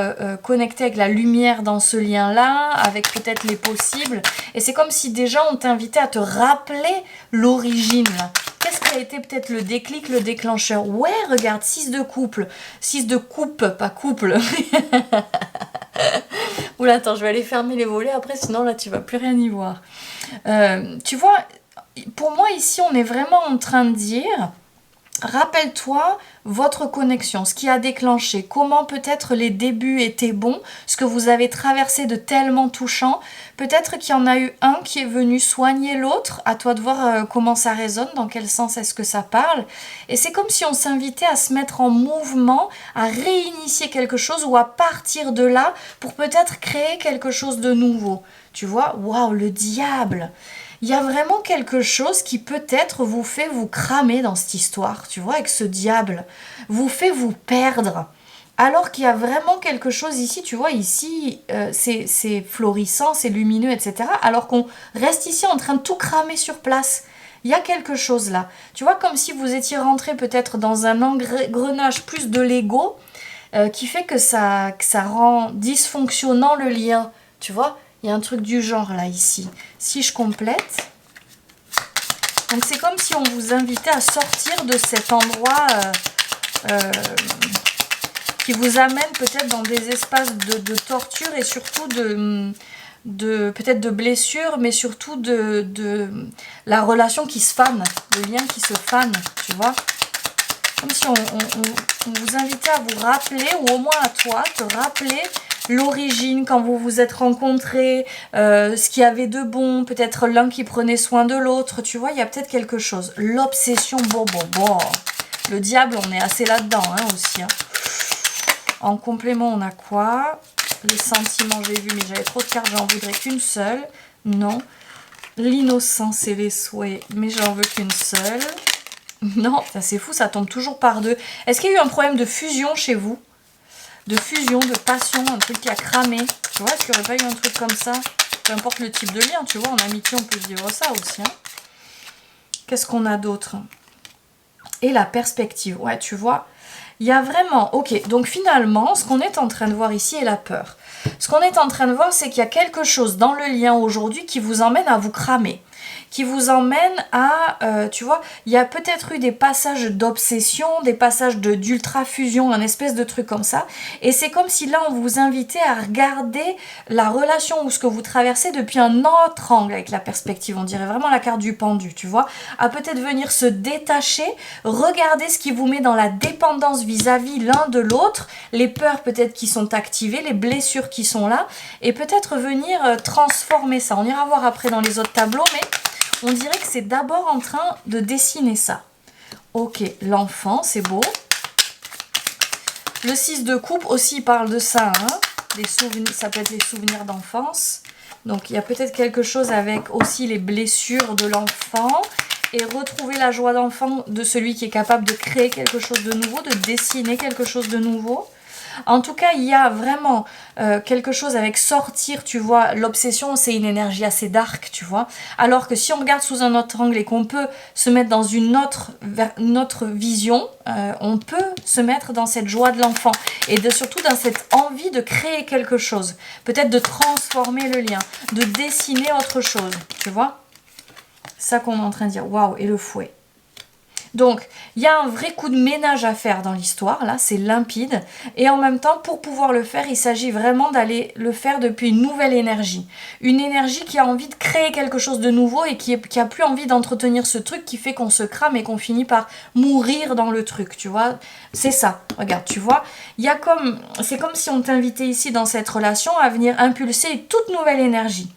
connecté avec la lumière dans ce lien-là, avec peut-être les possibles. Et c'est comme si déjà on t'invitait à te rappeler l'origine. Qu'est-ce qui a été peut-être le déclic, le déclencheur? Ouais, regarde, 6 de couple. 6 de coupe, pas couple. Oula, attends, je vais aller fermer les volets après, sinon là tu vas plus rien y voir. Tu vois, pour moi ici on est vraiment en train de dire, rappelle-toi votre connexion, ce qui a déclenché, comment peut-être les débuts étaient bons, ce que vous avez traversé de tellement touchant, peut-être qu'il y en a eu un qui est venu soigner l'autre, à toi de voir comment ça résonne, dans quel sens est-ce que ça parle, et c'est comme si on s'invitait à se mettre en mouvement, à réinitier quelque chose ou à partir de là pour peut-être créer quelque chose de nouveau. Tu vois, waouh, le diable! Il y a vraiment quelque chose qui peut-être vous fait vous cramer dans cette histoire, tu vois, avec ce diable, vous fait vous perdre. Alors qu'il y a vraiment quelque chose ici, tu vois, ici, c'est florissant, c'est lumineux, etc. Alors qu'on reste ici en train de tout cramer sur place. Il y a quelque chose là. Tu vois, comme si vous étiez rentré peut-être dans un engrenage plus de l'ego, qui fait que ça rend dysfonctionnant le lien, tu vois. Il y a un truc du genre là, ici. Si je complète, donc c'est comme si on vous invitait à sortir de cet endroit qui vous amène peut-être dans des espaces de torture et surtout peut-être de blessures, mais surtout de la relation qui se fane, le lien qui se fane, tu vois. Comme si on vous invitait à vous rappeler, ou au moins à toi, te rappeler l'origine, quand vous vous êtes rencontrés, ce qu'il y avait de bon, peut-être l'un qui prenait soin de l'autre, tu vois, il y a peut-être quelque chose. L'obsession, bon. Le diable, on est assez là-dedans hein, aussi. Hein. En complément, on a quoi? Les sentiments, j'ai vu, mais j'avais trop de cartes, j'en voudrais qu'une seule. Non. L'innocence et les souhaits, mais j'en veux qu'une seule. Non, ça c'est fou, ça tombe toujours par deux. Est-ce qu'il y a eu un problème de fusion chez vous? De fusion, de passion, un truc qui a cramé. Tu vois, est-ce qu'il n'y aurait pas eu un truc comme ça? Peu importe le type de lien, tu vois, en amitié, on peut vivre ça aussi. Hein. Qu'est-ce qu'on a d'autre? Et la perspective, ouais, tu vois, il y a vraiment... Ok, donc finalement, ce qu'on est en train de voir ici est la peur. Ce qu'on est en train de voir, c'est qu'il y a quelque chose dans le lien aujourd'hui qui vous emmène à vous cramer. Qui vous emmène à, tu vois, il y a peut-être eu des passages d'obsession, des passages d'ultra-fusion, un espèce de truc comme ça. Et c'est comme si là, on vous invitait à regarder la relation ou ce que vous traversez depuis un autre angle avec la perspective. On dirait vraiment la carte du pendu, tu vois. À peut-être venir se détacher, regarder ce qui vous met dans la dépendance vis-à-vis l'un de l'autre, les peurs peut-être qui sont activées, les blessures qui sont là, et peut-être venir transformer ça. On ira voir après dans les autres tableaux, mais... on dirait que c'est d'abord en train de dessiner ça. Ok, l'enfant, c'est beau. Le 6 de coupe aussi parle de ça. Hein, des souvenirs, ça peut être les souvenirs d'enfance. Donc il y a peut-être quelque chose avec aussi les blessures de l'enfant. Et retrouver la joie d'enfant de celui qui est capable de créer quelque chose de nouveau, de dessiner quelque chose de nouveau. En tout cas, il y a vraiment quelque chose avec sortir, tu vois, l'obsession, c'est une énergie assez dark, tu vois. Alors que si on regarde sous un autre angle et qu'on peut se mettre dans une autre vision, on peut se mettre dans cette joie de l'enfant et surtout dans cette envie de créer quelque chose. Peut-être de transformer le lien, de dessiner autre chose, tu vois. C'est ça qu'on est en train de dire. Waouh, et le fouet. Donc, il y a un vrai coup de ménage à faire dans l'histoire, là, c'est limpide. Et en même temps, pour pouvoir le faire, il s'agit vraiment d'aller le faire depuis une nouvelle énergie. Une énergie qui a envie de créer quelque chose de nouveau et qui a plus envie d'entretenir ce truc qui fait qu'on se crame et qu'on finit par mourir dans le truc, tu vois. C'est ça, regarde, tu vois. C'est comme si on t'invitait ici dans cette relation à venir impulser une toute nouvelle énergie.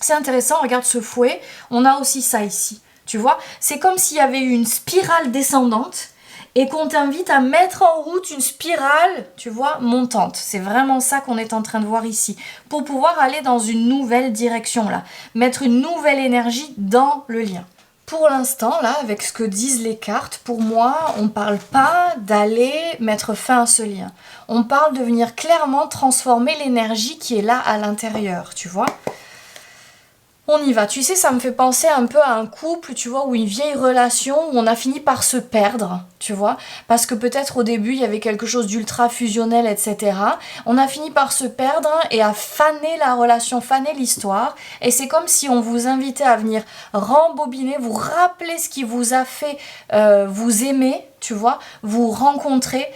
C'est intéressant, regarde ce fouet, on a aussi ça ici. Tu vois, c'est comme s'il y avait eu une spirale descendante et qu'on t'invite à mettre en route une spirale, tu vois, montante. C'est vraiment ça qu'on est en train de voir ici. Pour pouvoir aller dans une nouvelle direction, là. Mettre une nouvelle énergie dans le lien. Pour l'instant, là, avec ce que disent les cartes, pour moi, on ne parle pas d'aller mettre fin à ce lien. On parle de venir clairement transformer l'énergie qui est là à l'intérieur, tu vois. On y va. Tu sais, ça me fait penser un peu à un couple, tu vois, ou une vieille relation où on a fini par se perdre, tu vois, parce que peut-être au début, il y avait quelque chose d'ultra fusionnel, etc. On a fini par se perdre et à faner la relation, faner l'histoire. Et c'est comme si on vous invitait à venir rembobiner, vous rappeler ce qui vous a fait vous aimer, tu vois, vous rencontrer,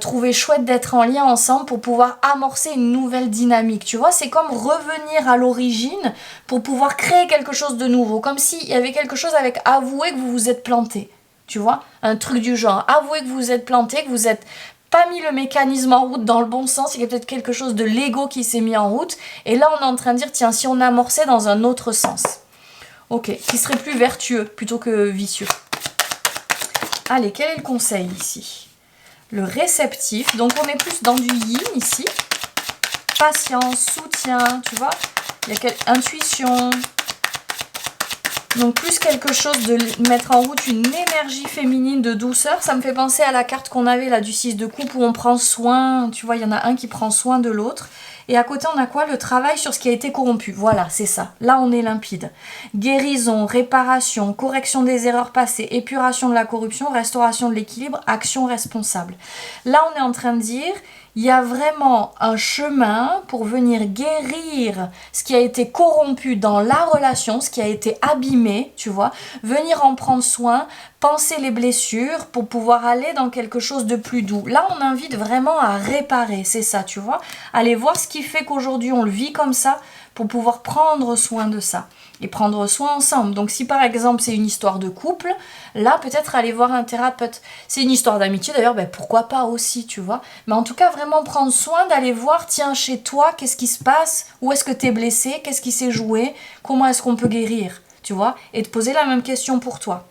trouver chouette d'être en lien ensemble pour pouvoir amorcer une nouvelle dynamique, tu vois, c'est comme revenir à l'origine pour pouvoir créer quelque chose de nouveau, comme s'il y avait quelque chose avec avouer que vous vous êtes planté, tu vois, un truc du genre, avouer que vous vous êtes planté, que vous êtes pas mis le mécanisme en route dans le bon sens, il y a peut-être quelque chose de l'ego qui s'est mis en route, et là on est en train de dire, tiens, si on amorçait dans un autre sens, ok, qui serait plus vertueux plutôt que vicieux. Allez, quel est le conseil ici? Le réceptif, donc on est plus dans du yin ici. Patience, soutien, tu vois. Il y a intuition. Donc plus quelque chose de mettre en route une énergie féminine de douceur. Ça me fait penser à la carte qu'on avait là du 6 de coupe où on prend soin. Tu vois, il y en a un qui prend soin de l'autre. Et à côté, on a quoi? Le travail sur ce qui a été corrompu. Voilà, c'est ça. Là, on est limpide. Guérison, réparation, correction des erreurs passées, épuration de la corruption, restauration de l'équilibre, action responsable. Là, on est en train de dire, il y a vraiment un chemin pour venir guérir ce qui a été corrompu dans la relation, ce qui a été abîmé, tu vois, venir en prendre soin, penser les blessures pour pouvoir aller dans quelque chose de plus doux. Là, on invite vraiment à réparer, c'est ça, tu vois. Aller voir ce qui fait qu'aujourd'hui, on le vit comme ça pour pouvoir prendre soin de ça et prendre soin ensemble. Donc si par exemple c'est une histoire de couple, là peut-être aller voir un thérapeute. C'est une histoire d'amitié d'ailleurs, ben pourquoi pas aussi, tu vois. Mais en tout cas vraiment prendre soin d'aller voir, tiens, chez toi, qu'est-ce qui se passe? Où est-ce que t'es blessé? Qu'est-ce qui s'est joué? Comment est-ce qu'on peut guérir? Tu vois. Et te poser la même question pour toi.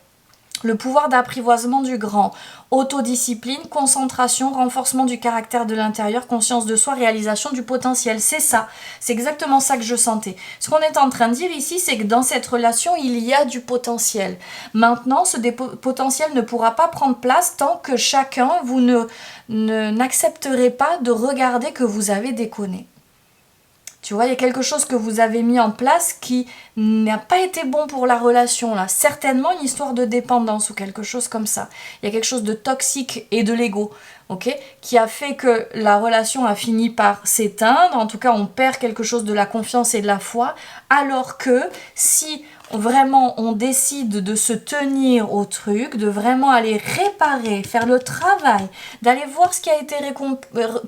Le pouvoir d'apprivoisement du grand, autodiscipline, concentration, renforcement du caractère de l'intérieur, conscience de soi, réalisation du potentiel. C'est ça, c'est exactement ça que je sentais. Ce qu'on est en train de dire ici, c'est que dans cette relation, il y a du potentiel. Maintenant, ce potentiel ne pourra pas prendre place tant que chacun, vous n'accepterez pas de regarder que vous avez déconné. Tu vois, il y a quelque chose que vous avez mis en place qui n'a pas été bon pour la relation, là. Certainement une histoire de dépendance ou quelque chose comme ça. Il y a quelque chose de toxique et de l'ego, ok, qui a fait que la relation a fini par s'éteindre. En tout cas, on perd quelque chose de la confiance et de la foi. Alors que si vraiment on décide de se tenir au truc, de vraiment aller réparer, faire le travail, d'aller voir ce qui a été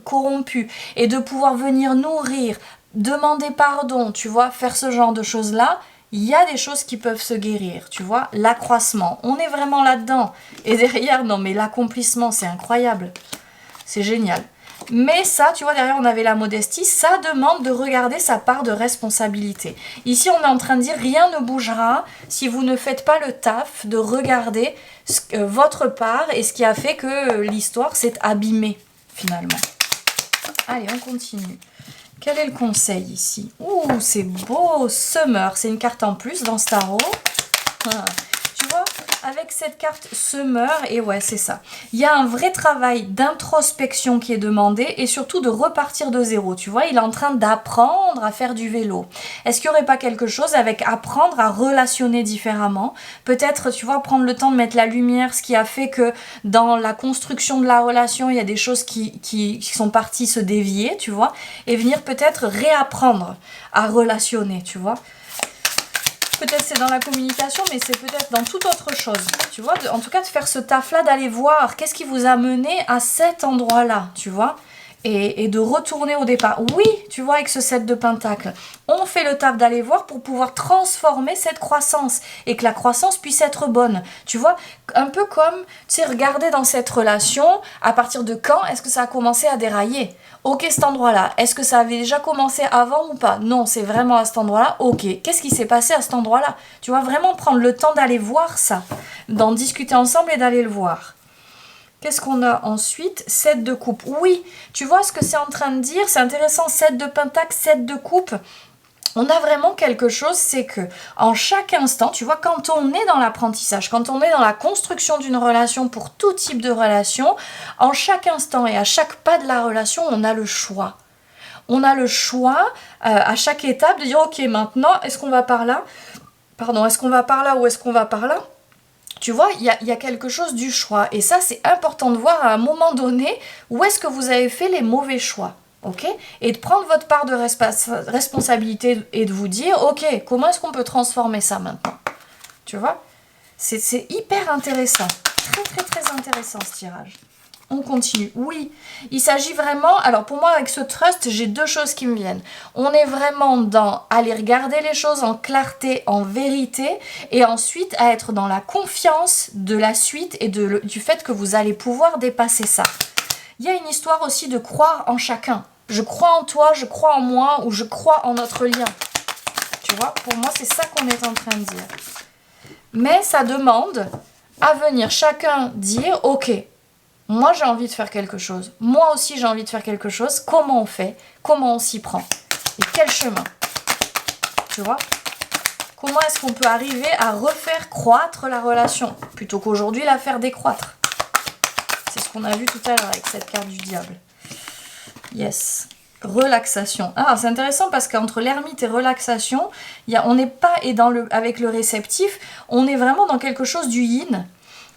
corrompu et de pouvoir venir nourrir, demander pardon, tu vois, faire ce genre de choses-là, il y a des choses qui peuvent se guérir, tu vois, l'accroissement, on est vraiment là-dedans. Et derrière, non mais l'accomplissement, c'est incroyable, c'est génial. Mais ça, tu vois, derrière on avait la modestie, ça demande de regarder sa part de responsabilité. Ici, on est en train de dire, rien ne bougera si vous ne faites pas le taf de regarder votre part et ce qui a fait que l'histoire s'est abîmée, finalement. Allez, on continue. Quel est le conseil ici? Ouh, c'est beau, Summer, c'est une carte en plus dans ce tarot. Ah. Tu vois, avec cette carte Summer, et ouais, c'est ça. Il y a un vrai travail d'introspection qui est demandé et surtout de repartir de zéro. Tu vois, il est en train d'apprendre à faire du vélo. Est-ce qu'il n'y aurait pas quelque chose avec apprendre à relationner différemment? Peut-être, tu vois, prendre le temps de mettre la lumière, ce qui a fait que dans la construction de la relation, il y a des choses qui sont parties se dévier, tu vois, et venir peut-être réapprendre à relationner, tu vois. Peut-être c'est dans la communication, mais c'est peut-être dans toute autre chose. Tu vois, en tout cas, de faire ce taf-là, d'aller voir qu'est-ce qui vous a mené à cet endroit-là, tu vois. Et de retourner au départ. Oui, tu vois, avec ce 7 de Pentacle, on fait le taf d'aller voir pour pouvoir transformer cette croissance et que la croissance puisse être bonne. Tu vois, un peu comme, tu sais, regarder dans cette relation, à partir de quand est-ce que ça a commencé à dérailler? Ok, cet endroit-là, est-ce que ça avait déjà commencé avant ou pas? Non, c'est vraiment à cet endroit-là. Ok, qu'est-ce qui s'est passé à cet endroit-là? Tu vois, vraiment prendre le temps d'aller voir ça, d'en discuter ensemble et d'aller le voir. Qu'est-ce qu'on a ensuite? 7 de coupe. Oui, tu vois ce que c'est en train de dire? C'est intéressant, 7 de pentacle, 7 de coupe. On a vraiment quelque chose, c'est que en chaque instant, tu vois, quand on est dans l'apprentissage, quand on est dans la construction d'une relation pour tout type de relation, en chaque instant et à chaque pas de la relation, on a le choix. On a le choix à chaque étape de dire, ok, maintenant, est-ce qu'on va par là? Pardon, est-ce qu'on va par là ou est-ce qu'on va par là? Tu vois, il y a quelque chose du choix. Et ça, c'est important de voir à un moment donné où est-ce que vous avez fait les mauvais choix. Ok? Et de prendre votre part de responsabilité et de vous dire, ok, comment est-ce qu'on peut transformer ça maintenant? Tu vois? C'est hyper intéressant. Très, très, très intéressant ce tirage. On continue. Oui, il s'agit vraiment... Alors pour moi, avec ce trust, j'ai deux choses qui me viennent. On est vraiment dans aller regarder les choses en clarté, en vérité, et ensuite à être dans la confiance de la suite et du fait que vous allez pouvoir dépasser ça. Il y a une histoire aussi de croire en chacun. Je crois en toi, je crois en moi, ou je crois en notre lien. Tu vois, pour moi, c'est ça qu'on est en train de dire. Mais ça demande à venir chacun dire, ok, moi, j'ai envie de faire quelque chose. Moi aussi, j'ai envie de faire quelque chose. Comment on fait? Comment on s'y prend? Et quel chemin? Tu vois? Comment est-ce qu'on peut arriver à refaire croître la relation plutôt qu'aujourd'hui la faire décroître? C'est ce qu'on a vu tout à l'heure avec cette carte du diable. Yes. Relaxation. Ah, c'est intéressant parce qu'entre l'ermite et relaxation, on n'est pas avec le réceptif, on est vraiment dans quelque chose du yin.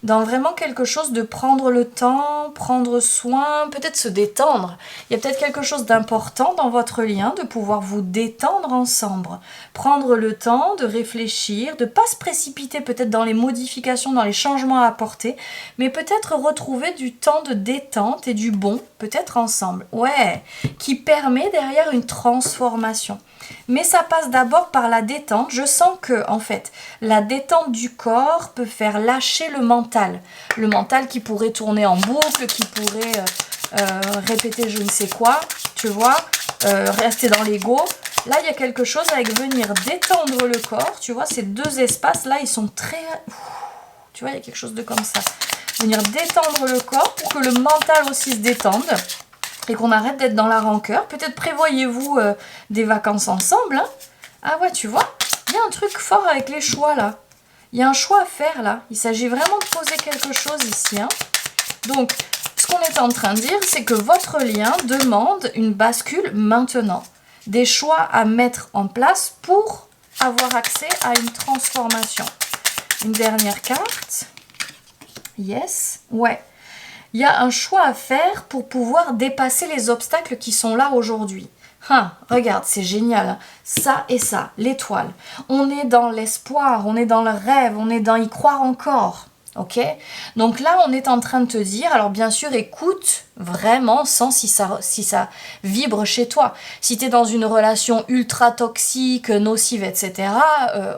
Dans vraiment quelque chose de prendre le temps, prendre soin, peut-être se détendre. Il y a peut-être quelque chose d'important dans votre lien, de pouvoir vous détendre ensemble. Prendre le temps de réfléchir, de ne pas se précipiter peut-être dans les modifications, dans les changements à apporter, mais peut-être retrouver du temps de détente et du bon, peut-être ensemble. Ouais, qui permet derrière une transformation. Mais ça passe d'abord par la détente. Je sens que, en fait, la détente du corps peut faire lâcher le mental. Le mental qui pourrait tourner en boucle, qui pourrait répéter je ne sais quoi, tu vois, rester dans l'ego. Là, il y a quelque chose avec venir détendre le corps. Tu vois, ces deux espaces-là, ils sont très... Tu vois, il y a quelque chose de comme ça. Venir détendre le corps pour que le mental aussi se détende. Et qu'on arrête d'être dans la rancœur. Peut-être prévoyez-vous des vacances ensemble. Hein. Ah ouais, tu vois, il y a un truc fort avec les choix là. Il y a un choix à faire là. Il s'agit vraiment de poser quelque chose ici. Hein. Donc, ce qu'on est en train de dire, c'est que votre lien demande une bascule maintenant. Des choix à mettre en place pour avoir accès à une transformation. Une dernière carte. Yes. Ouais. Il y a un choix à faire pour pouvoir dépasser les obstacles qui sont là aujourd'hui. Regarde, c'est génial. Hein. Ça et ça, l'étoile. On est dans l'espoir, on est dans le rêve, on est dans y croire encore. Ok? Donc là, on est en train de te dire, alors bien sûr, écoute vraiment, sens si ça vibre chez toi. Si tu es dans une relation ultra toxique, nocive, etc.,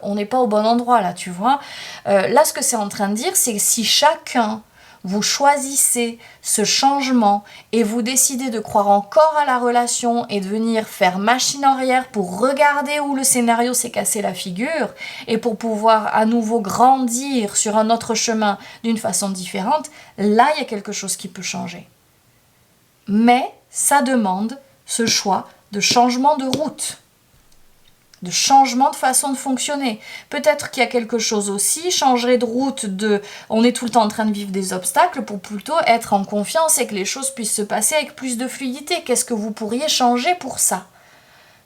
on n'est pas au bon endroit là, tu vois. Là, ce que c'est en train de dire, c'est que si chacun vous choisissez ce changement et vous décidez de croire encore à la relation et de venir faire machine arrière pour regarder où le scénario s'est cassé la figure et pour pouvoir à nouveau grandir sur un autre chemin d'une façon différente, là, il y a quelque chose qui peut changer. Mais ça demande ce choix de changement de route, de changement de façon de fonctionner. Peut-être qu'il y a quelque chose aussi, changer de route on est tout le temps en train de vivre des obstacles pour plutôt être en confiance et que les choses puissent se passer avec plus de fluidité. Qu'est-ce que vous pourriez changer pour ça?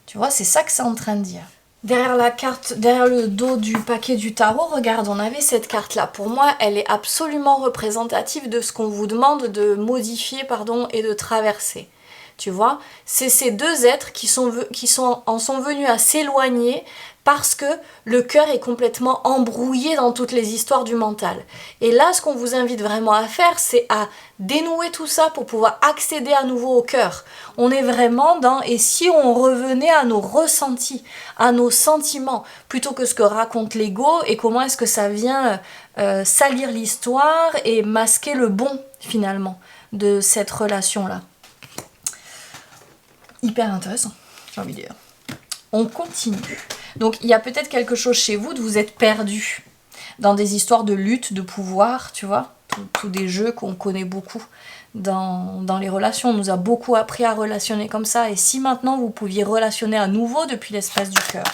Tu vois, c'est ça que c'est en train de dire. Derrière la carte, derrière le dos du paquet du tarot, regarde, on avait cette carte-là. Pour moi, elle est absolument représentative de ce qu'on vous demande de modifier, et de traverser. Tu vois, c'est ces deux êtres qui en sont venus à s'éloigner parce que le cœur est complètement embrouillé dans toutes les histoires du mental. Et là, ce qu'on vous invite vraiment à faire, c'est à dénouer tout ça pour pouvoir accéder à nouveau au cœur. On est vraiment dans, et si on revenait à nos ressentis, à nos sentiments, plutôt que ce que raconte l'ego et comment est-ce que ça vient salir l'histoire et masquer le bon, finalement, de cette relation-là. Hyper intéressant, j'ai envie de dire. On continue. Donc il y a peut-être quelque chose chez vous de vous êtes perdu dans des histoires de lutte, de pouvoir, tu vois, tous des jeux qu'on connaît beaucoup dans les relations. On nous a beaucoup appris à relationner comme ça. Et si maintenant vous pouviez relationner à nouveau depuis l'espace du cœur.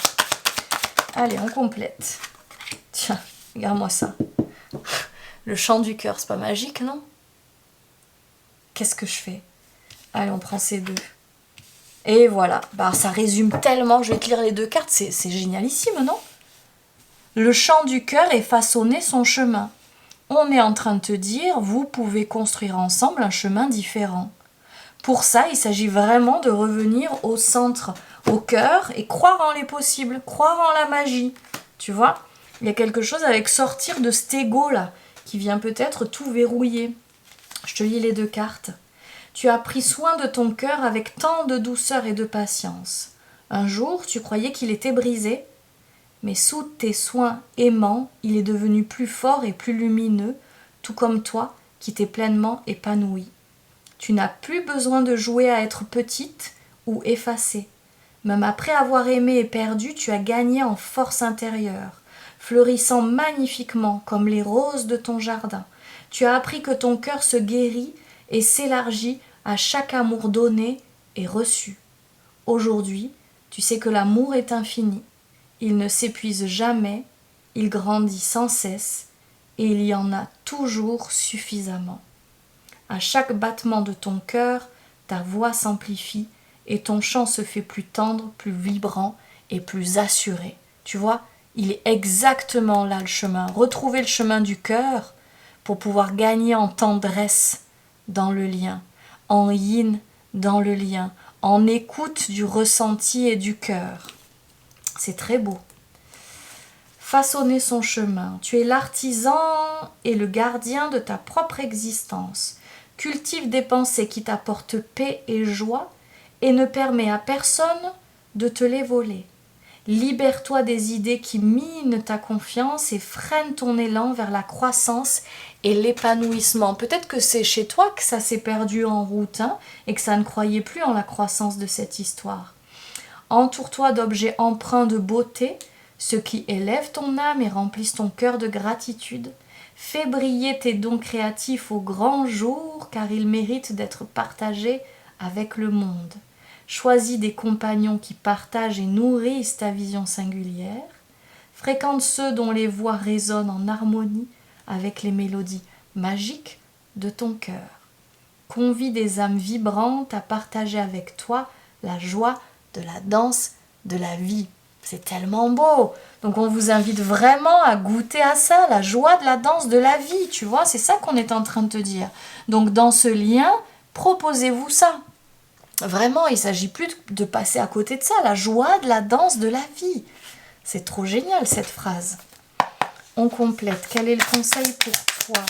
Allez, on complète. Tiens, regarde-moi ça. Le chant du cœur, c'est pas magique, non? Qu'est-ce que je fais? Allez, on prend ces deux. Et voilà, bah, ça résume tellement, je vais te lire les deux cartes, c'est génialissime, non? Le chant du cœur est façonner son chemin. On est en train de te dire, vous pouvez construire ensemble un chemin différent. Pour ça, il s'agit vraiment de revenir au centre, au cœur, et croire en les possibles, croire en la magie. Tu vois, il y a quelque chose avec sortir de cet égo-là, qui vient peut-être tout verrouiller. Je te lis les deux cartes. Tu as pris soin de ton cœur avec tant de douceur et de patience. Un jour, tu croyais qu'il était brisé, mais sous tes soins aimants, il est devenu plus fort et plus lumineux, tout comme toi qui t'es pleinement épanouie. Tu n'as plus besoin de jouer à être petite ou effacée. Même après avoir aimé et perdu, tu as gagné en force intérieure, fleurissant magnifiquement comme les roses de ton jardin. Tu as appris que ton cœur se guérit et s'élargit à chaque amour donné et reçu. Aujourd'hui, tu sais que l'amour est infini. Il ne s'épuise jamais, il grandit sans cesse et il y en a toujours suffisamment. À chaque battement de ton cœur, ta voix s'amplifie et ton chant se fait plus tendre, plus vibrant et plus assuré. Tu vois, il est exactement là le chemin. Retrouver le chemin du cœur pour pouvoir gagner en tendresse dans le lien, en yin dans le lien, en écoute du ressenti et du cœur. C'est très beau. Façonner son chemin. Tu es l'artisan et le gardien de ta propre existence. Cultive des pensées qui t'apportent paix et joie et ne permets à personne de te les voler. Libère-toi des idées qui minent ta confiance et freinent ton élan vers la croissance et l'épanouissement. Peut-être que c'est chez toi que ça s'est perdu en route et que ça ne croyait plus en la croissance de cette histoire. Entoure-toi d'objets empreints de beauté, ceux qui élèvent ton âme et remplissent ton cœur de gratitude. Fais briller tes dons créatifs au grand jour car ils méritent d'être partagés avec le monde. Choisis des compagnons qui partagent et nourrissent ta vision singulière. Fréquente ceux dont les voix résonnent en harmonie avec les mélodies magiques de ton cœur. Convie des âmes vibrantes à partager avec toi la joie de la danse de la vie. C'est tellement beau. Donc on vous invite vraiment à goûter à ça, la joie de la danse de la vie, tu vois, c'est ça qu'on est en train de te dire. Donc dans ce lien, proposez-vous ça. Vraiment, il ne s'agit plus de passer à côté de ça, la joie de la danse de la vie. C'est trop génial cette phrase. On complète. Quel est le conseil pour toi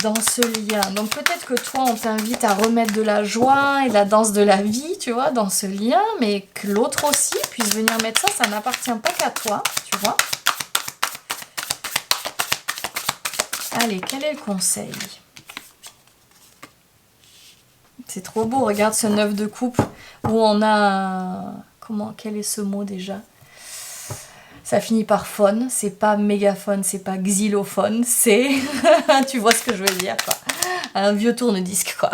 dans ce lien? Donc peut-être que toi, on t'invite à remettre de la joie et de la danse de la vie, tu vois, dans ce lien, mais que l'autre aussi puisse venir mettre ça, ça n'appartient pas qu'à toi, tu vois. Allez, quel est le conseil? C'est trop beau, regarde ce 9 de coupe où on a... Quel est ce mot déjà? Ça finit par phone, c'est pas mégaphone, c'est pas xylophone, c'est... tu vois ce que je veux dire, quoi. Un vieux tourne-disque, quoi.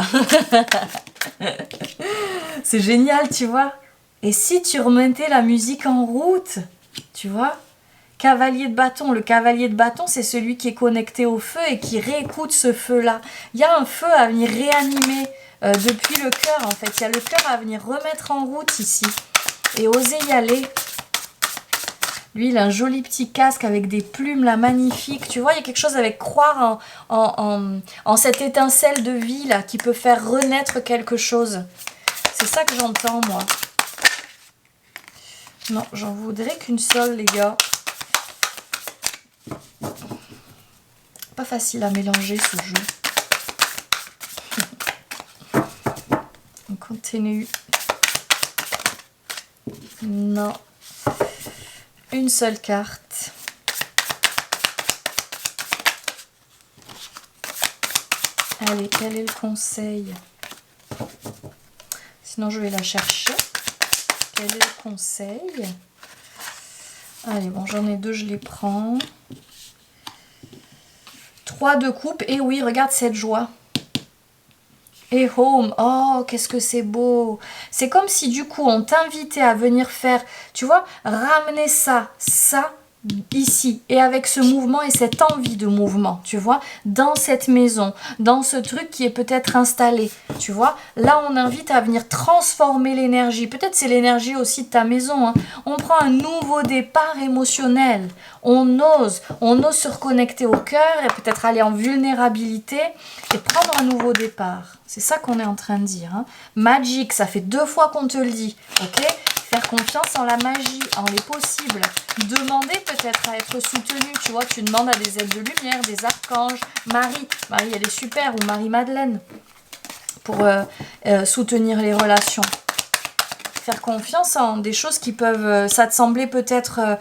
C'est génial, tu vois. Et si tu remettais la musique en route, tu vois? Cavalier de bâton. Le cavalier de bâton, c'est celui qui est connecté au feu et qui réécoute ce feu-là. Il y a un feu à venir réanimer depuis le cœur, en fait. Il y a le cœur à venir remettre en route ici. Et oser y aller. Lui, il a un joli petit casque avec des plumes là, magnifiques. Tu vois, il y a quelque chose avec croire en cette étincelle de vie là qui peut faire renaître quelque chose. C'est ça que j'entends, moi. Non, j'en voudrais qu'une seule, les gars. Pas facile à mélanger ce jeu. On continue. Non. Une seule carte. Allez, quel est le conseil? Sinon, je vais la chercher. Quel est le conseil? Allez, bon, j'en ai deux, je les prends. 3 de coupe. Et oui, regarde cette joie. Et home, oh, qu'est-ce que c'est beau. C'est comme si du coup on t'invitait à venir faire, tu vois, ramener ça, ici. Et avec ce mouvement et cette envie de mouvement, tu vois, dans cette maison, dans ce truc qui est peut-être installé, tu vois. Là, on invite à venir transformer l'énergie. Peut-être c'est l'énergie aussi de ta maison, hein. On prend un nouveau départ émotionnel. On ose se reconnecter au cœur et peut-être aller en vulnérabilité et prendre un nouveau départ. C'est ça qu'on est en train de dire. Hein. Magic, ça fait 2 fois qu'on te le dit. Ok ? Faire confiance en la magie, en les possibles. Demander peut-être à être soutenu. Tu vois, tu demandes à des aides de lumière, des archanges. Marie, elle est super. Ou Marie-Madeleine pour soutenir les relations. Faire confiance en des choses qui peuvent, ça te semblait peut-être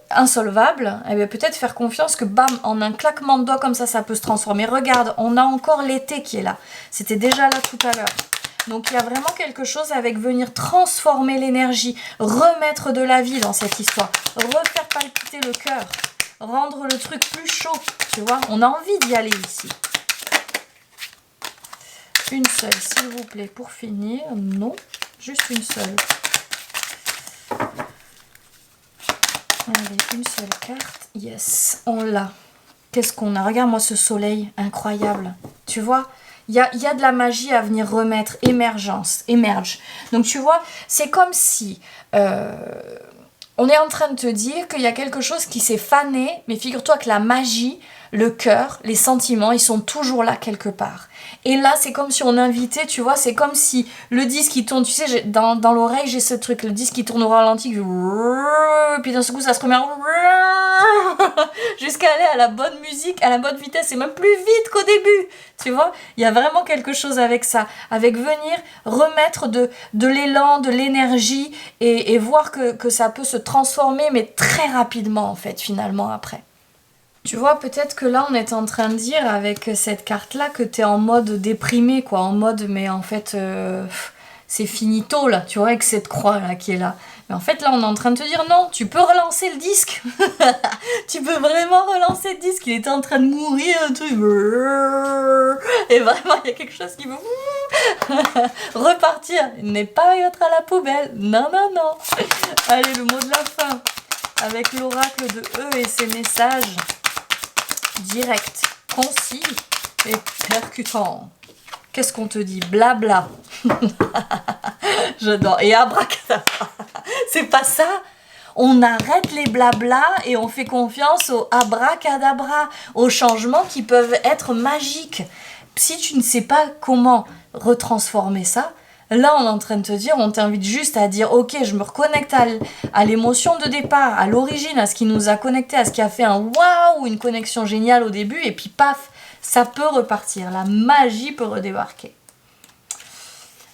insolvable, et bien peut-être faire confiance que bam, en un claquement de doigts comme ça peut se transformer. Regarde, on a encore l'été qui est là. C'était déjà là tout à l'heure. Donc il y a vraiment quelque chose avec venir transformer l'énergie, remettre de la vie dans cette histoire, refaire palpiter le cœur, rendre le truc plus chaud, tu vois. On a envie d'y aller ici. Une seule, s'il vous plaît, pour finir. Non. Juste une seule. Allez, une seule carte. Yes, on l'a. Qu'est-ce qu'on a? Regarde-moi ce soleil incroyable. Tu vois, il y a de la magie à venir remettre. Émergence, émerge. Donc tu vois, c'est comme si on est en train de te dire qu'il y a quelque chose qui s'est fané, mais figure-toi que la magie, le cœur, les sentiments, ils sont toujours là quelque part. Et là, c'est comme si on invitait, tu vois, c'est comme si le disque qui tourne, tu sais, dans l'oreille, j'ai ce truc, le disque qui tourne au ralenti, puis d'un seul coup, ça se remet jusqu'à aller à la bonne musique, à la bonne vitesse, et même plus vite qu'au début, tu vois. Il y a vraiment quelque chose avec ça, avec venir remettre de l'élan, de l'énergie, et voir que ça peut se transformer, mais très rapidement, en fait, finalement, après. Tu vois, peut-être que là, on est en train de dire avec cette carte-là que t'es en mode déprimé, quoi. En mode, mais en fait, c'est finito, là. Tu vois, avec cette croix-là qui est là. Mais en fait, là, on est en train de te dire, non, tu peux relancer le disque. Tu peux vraiment relancer le disque. Il était en train de mourir, un truc. Et vraiment, il y a quelque chose qui veut repartir. Il n'est pas être à la poubelle. Non, non, non. Allez, le mot de la fin. Avec l'oracle de E et ses messages. Direct, concis et percutant. Qu'est-ce qu'on te dit? Blabla. J'adore. Et abracadabra. C'est pas ça? On arrête les blabla et on fait confiance au abracadabra, aux changements qui peuvent être magiques. Si tu ne sais pas comment retransformer ça, là, on est en train de te dire, on t'invite juste à dire, ok, je me reconnecte à l'émotion de départ, à l'origine, à ce qui nous a connectés, à ce qui a fait un waouh, une connexion géniale au début, et puis paf, ça peut repartir, la magie peut redébarquer.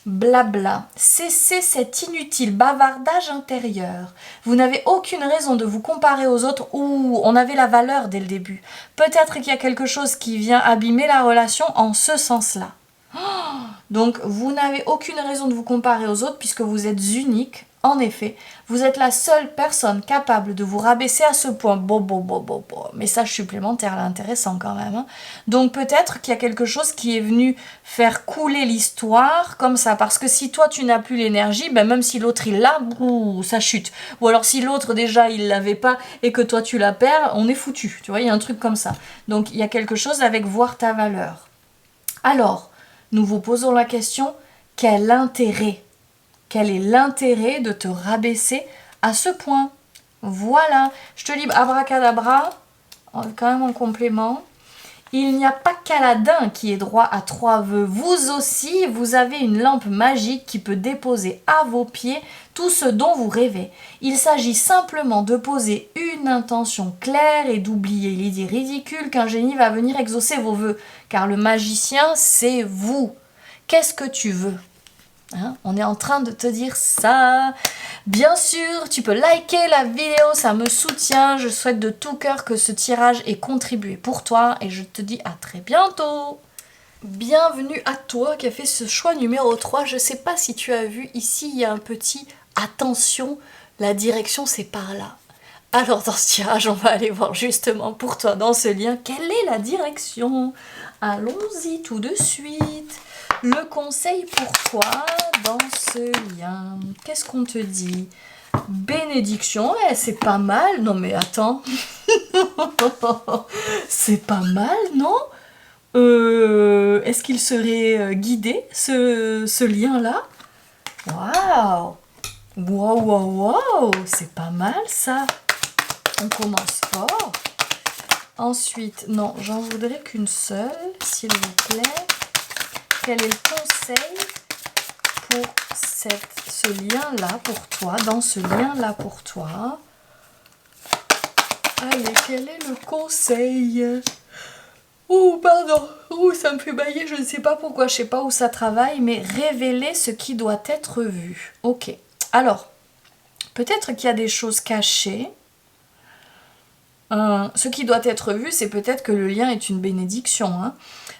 Blabla, cessez cet inutile bavardage intérieur. Vous n'avez aucune raison de vous comparer aux autres ou on avait la valeur dès le début. Peut-être qu'il y a quelque chose qui vient abîmer la relation en ce sens-là. Donc, vous n'avez aucune raison de vous comparer aux autres puisque vous êtes unique. En effet, vous êtes la seule personne capable de vous rabaisser à ce point. Bon. Message supplémentaire là, intéressant quand même. Hein. Donc, peut-être qu'il y a quelque chose qui est venu faire couler l'histoire comme ça. Parce que si toi, tu n'as plus l'énergie, ben même si l'autre il l'a, ça chute. Ou alors si l'autre déjà il l'avait pas et que toi tu la perds, on est foutu. Tu vois, il y a un truc comme ça. Donc, il y a quelque chose avec voir ta valeur. Alors, nous vous posons la question, quel intérêt? Quel est l'intérêt de te rabaisser à ce point? Voilà, je te lis abracadabra, quand même en complément. Il n'y a pas qu'Aladin qui ait droit à 3 vœux. Vous aussi, vous avez une lampe magique qui peut déposer à vos pieds tout ce dont vous rêvez. Il s'agit simplement de poser une intention claire et d'oublier l'idée ridicule qu'un génie va venir exaucer vos vœux. Car le magicien, c'est vous. Qu'est-ce que tu veux ? Hein, on est en train de te dire ça. Bien sûr, tu peux liker la vidéo, ça me soutient. Je souhaite de tout cœur que ce tirage ait contribué pour toi et je te dis à très bientôt. Bienvenue à toi qui a fait ce choix numéro 3. Je sais pas si tu as vu ici, il y a un petit attention, la direction c'est par là. Alors dans ce tirage, on va aller voir justement pour toi dans ce lien quelle est la direction. Allons-y tout de suite. Le conseil pour toi dans ce lien. Qu'est-ce qu'on te dit? Bénédiction, ouais, c'est pas mal. Non mais attends. C'est pas mal, non? Est-ce qu'il serait guidé, ce lien-là? Waouh! Waouh, waouh, waouh! C'est pas mal ça. On commence fort. Ensuite, non, j'en voudrais qu'une seule, s'il vous plaît. Quel est le conseil pour ce lien-là pour toi, dans ce lien-là pour toi? Allez, quel est le conseil? Oh, pardon, ça me fait bailler, je ne sais pas pourquoi, je ne sais pas où ça travaille, mais révéler ce qui doit être vu. Ok, alors, peut-être qu'il y a des choses cachées. Ce qui doit être vu, c'est peut-être que le lien est une bénédiction, hein.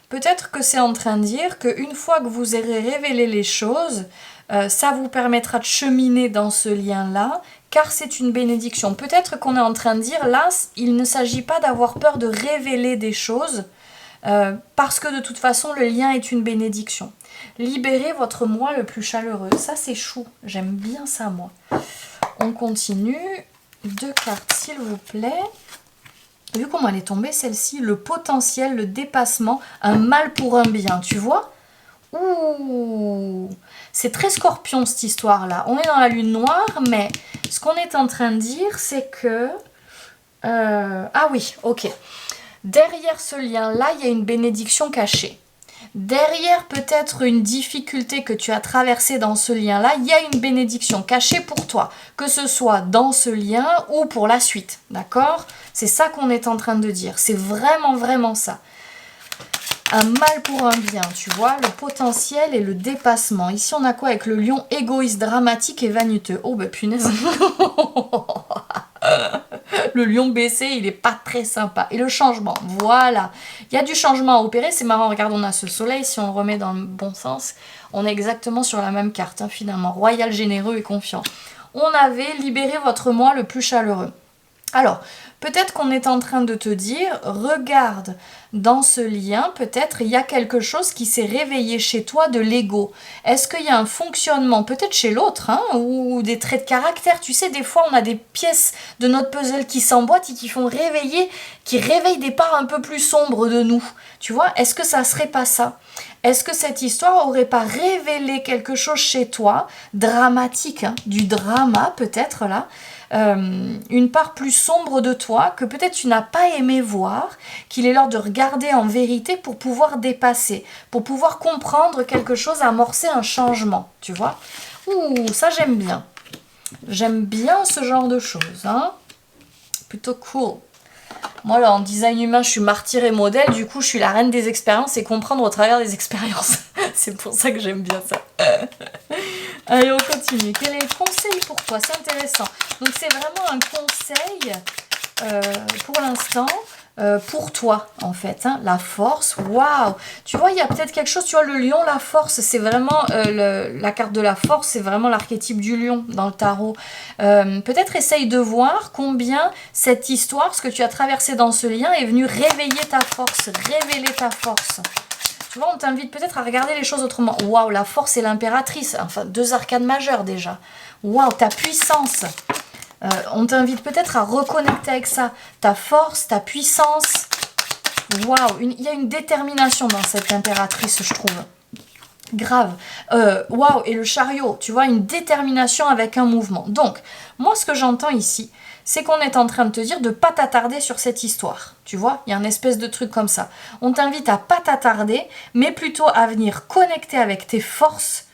Peut-être que c'est en train de dire qu'une fois que vous aurez révélé les choses, ça vous permettra de cheminer dans ce lien-là, car c'est une bénédiction. Peut-être qu'on est en train de dire, là, il ne s'agit pas d'avoir peur de révéler des choses, parce que de toute façon, le lien est une bénédiction. Libérez votre moi le plus chaleureux. Ça, c'est chou. J'aime bien ça, moi. On continue. 2 cartes, s'il vous plaît. Vu comment elle est tombée, celle-ci, le potentiel, le dépassement, un mal pour un bien, tu vois? Ouh, c'est très scorpion cette histoire-là. On est dans la lune noire, mais ce qu'on est en train de dire, c'est que... Ah oui, ok. Derrière ce lien-là, il y a une bénédiction cachée. Derrière peut-être une difficulté que tu as traversée dans ce lien-là, il y a une bénédiction cachée pour toi, que ce soit dans ce lien ou pour la suite, d'accord? C'est ça qu'on est en train de dire, c'est vraiment, vraiment ça. Un mal pour un bien, tu vois, le potentiel et le dépassement. Ici, on a quoi avec le lion égoïste, dramatique et vaniteux? Oh, bah punaise. Le lion baissé, il est pas très sympa. Et le changement, voilà. Il y a du changement à opérer, c'est marrant. Regarde, on a ce soleil, si on le remet dans le bon sens, on est exactement sur la même carte, hein, finalement. Royal, généreux et confiant. On avait libéré votre moi le plus chaleureux. Alors, peut-être qu'on est en train de te dire, regarde, dans ce lien, peut-être il y a quelque chose qui s'est réveillé chez toi de l'ego. Est-ce qu'il y a un fonctionnement, peut-être chez l'autre, hein, ou des traits de caractère? Tu sais, des fois, on a des pièces de notre puzzle qui s'emboîtent et qui font réveiller, qui réveillent des parts un peu plus sombres de nous. Tu vois, est-ce que ça serait pas ça? Est-ce que cette histoire aurait pas révélé quelque chose chez toi, dramatique, hein, du drama peut-être là, une part plus sombre de toi que peut-être tu n'as pas aimé voir, qu'il est l'heure de regarder en vérité pour pouvoir dépasser, pour pouvoir comprendre quelque chose, amorcer un changement, tu vois? Ouh, ça j'aime bien. J'aime bien ce genre de choses, hein? Plutôt cool. Moi, là, en design humain, je suis martyr et modèle. Du coup, je suis la reine des expériences et comprendre au travers des expériences. C'est pour ça que j'aime bien ça. Allez, on continue. Quel est le conseil pour toi? C'est intéressant. Donc, c'est vraiment un conseil pour l'instant. Pour toi en fait, hein, la force, waouh, tu vois il y a peut-être quelque chose, tu vois le lion, la force, c'est vraiment la carte de la force, c'est vraiment l'archétype du lion dans le tarot. Peut-être essaye de voir combien cette histoire, ce que tu as traversé dans ce lien est venu réveiller ta force, révéler ta force. Tu vois, on t'invite peut-être à regarder les choses autrement. Waouh, la force et l'impératrice, enfin 2 arcanes majeures déjà. Waouh, ta puissance. On t'invite peut-être à reconnecter avec ça, ta force, ta puissance. Waouh, il y a une détermination dans cette impératrice, je trouve. Grave. Waouh, et le chariot, tu vois, une détermination avec un mouvement. Donc, moi, ce que j'entends ici, c'est qu'on est en train de te dire de pas t'attarder sur cette histoire. Tu vois, il y a un espèce de truc comme ça. On t'invite à pas t'attarder, mais plutôt à venir connecter avec tes forces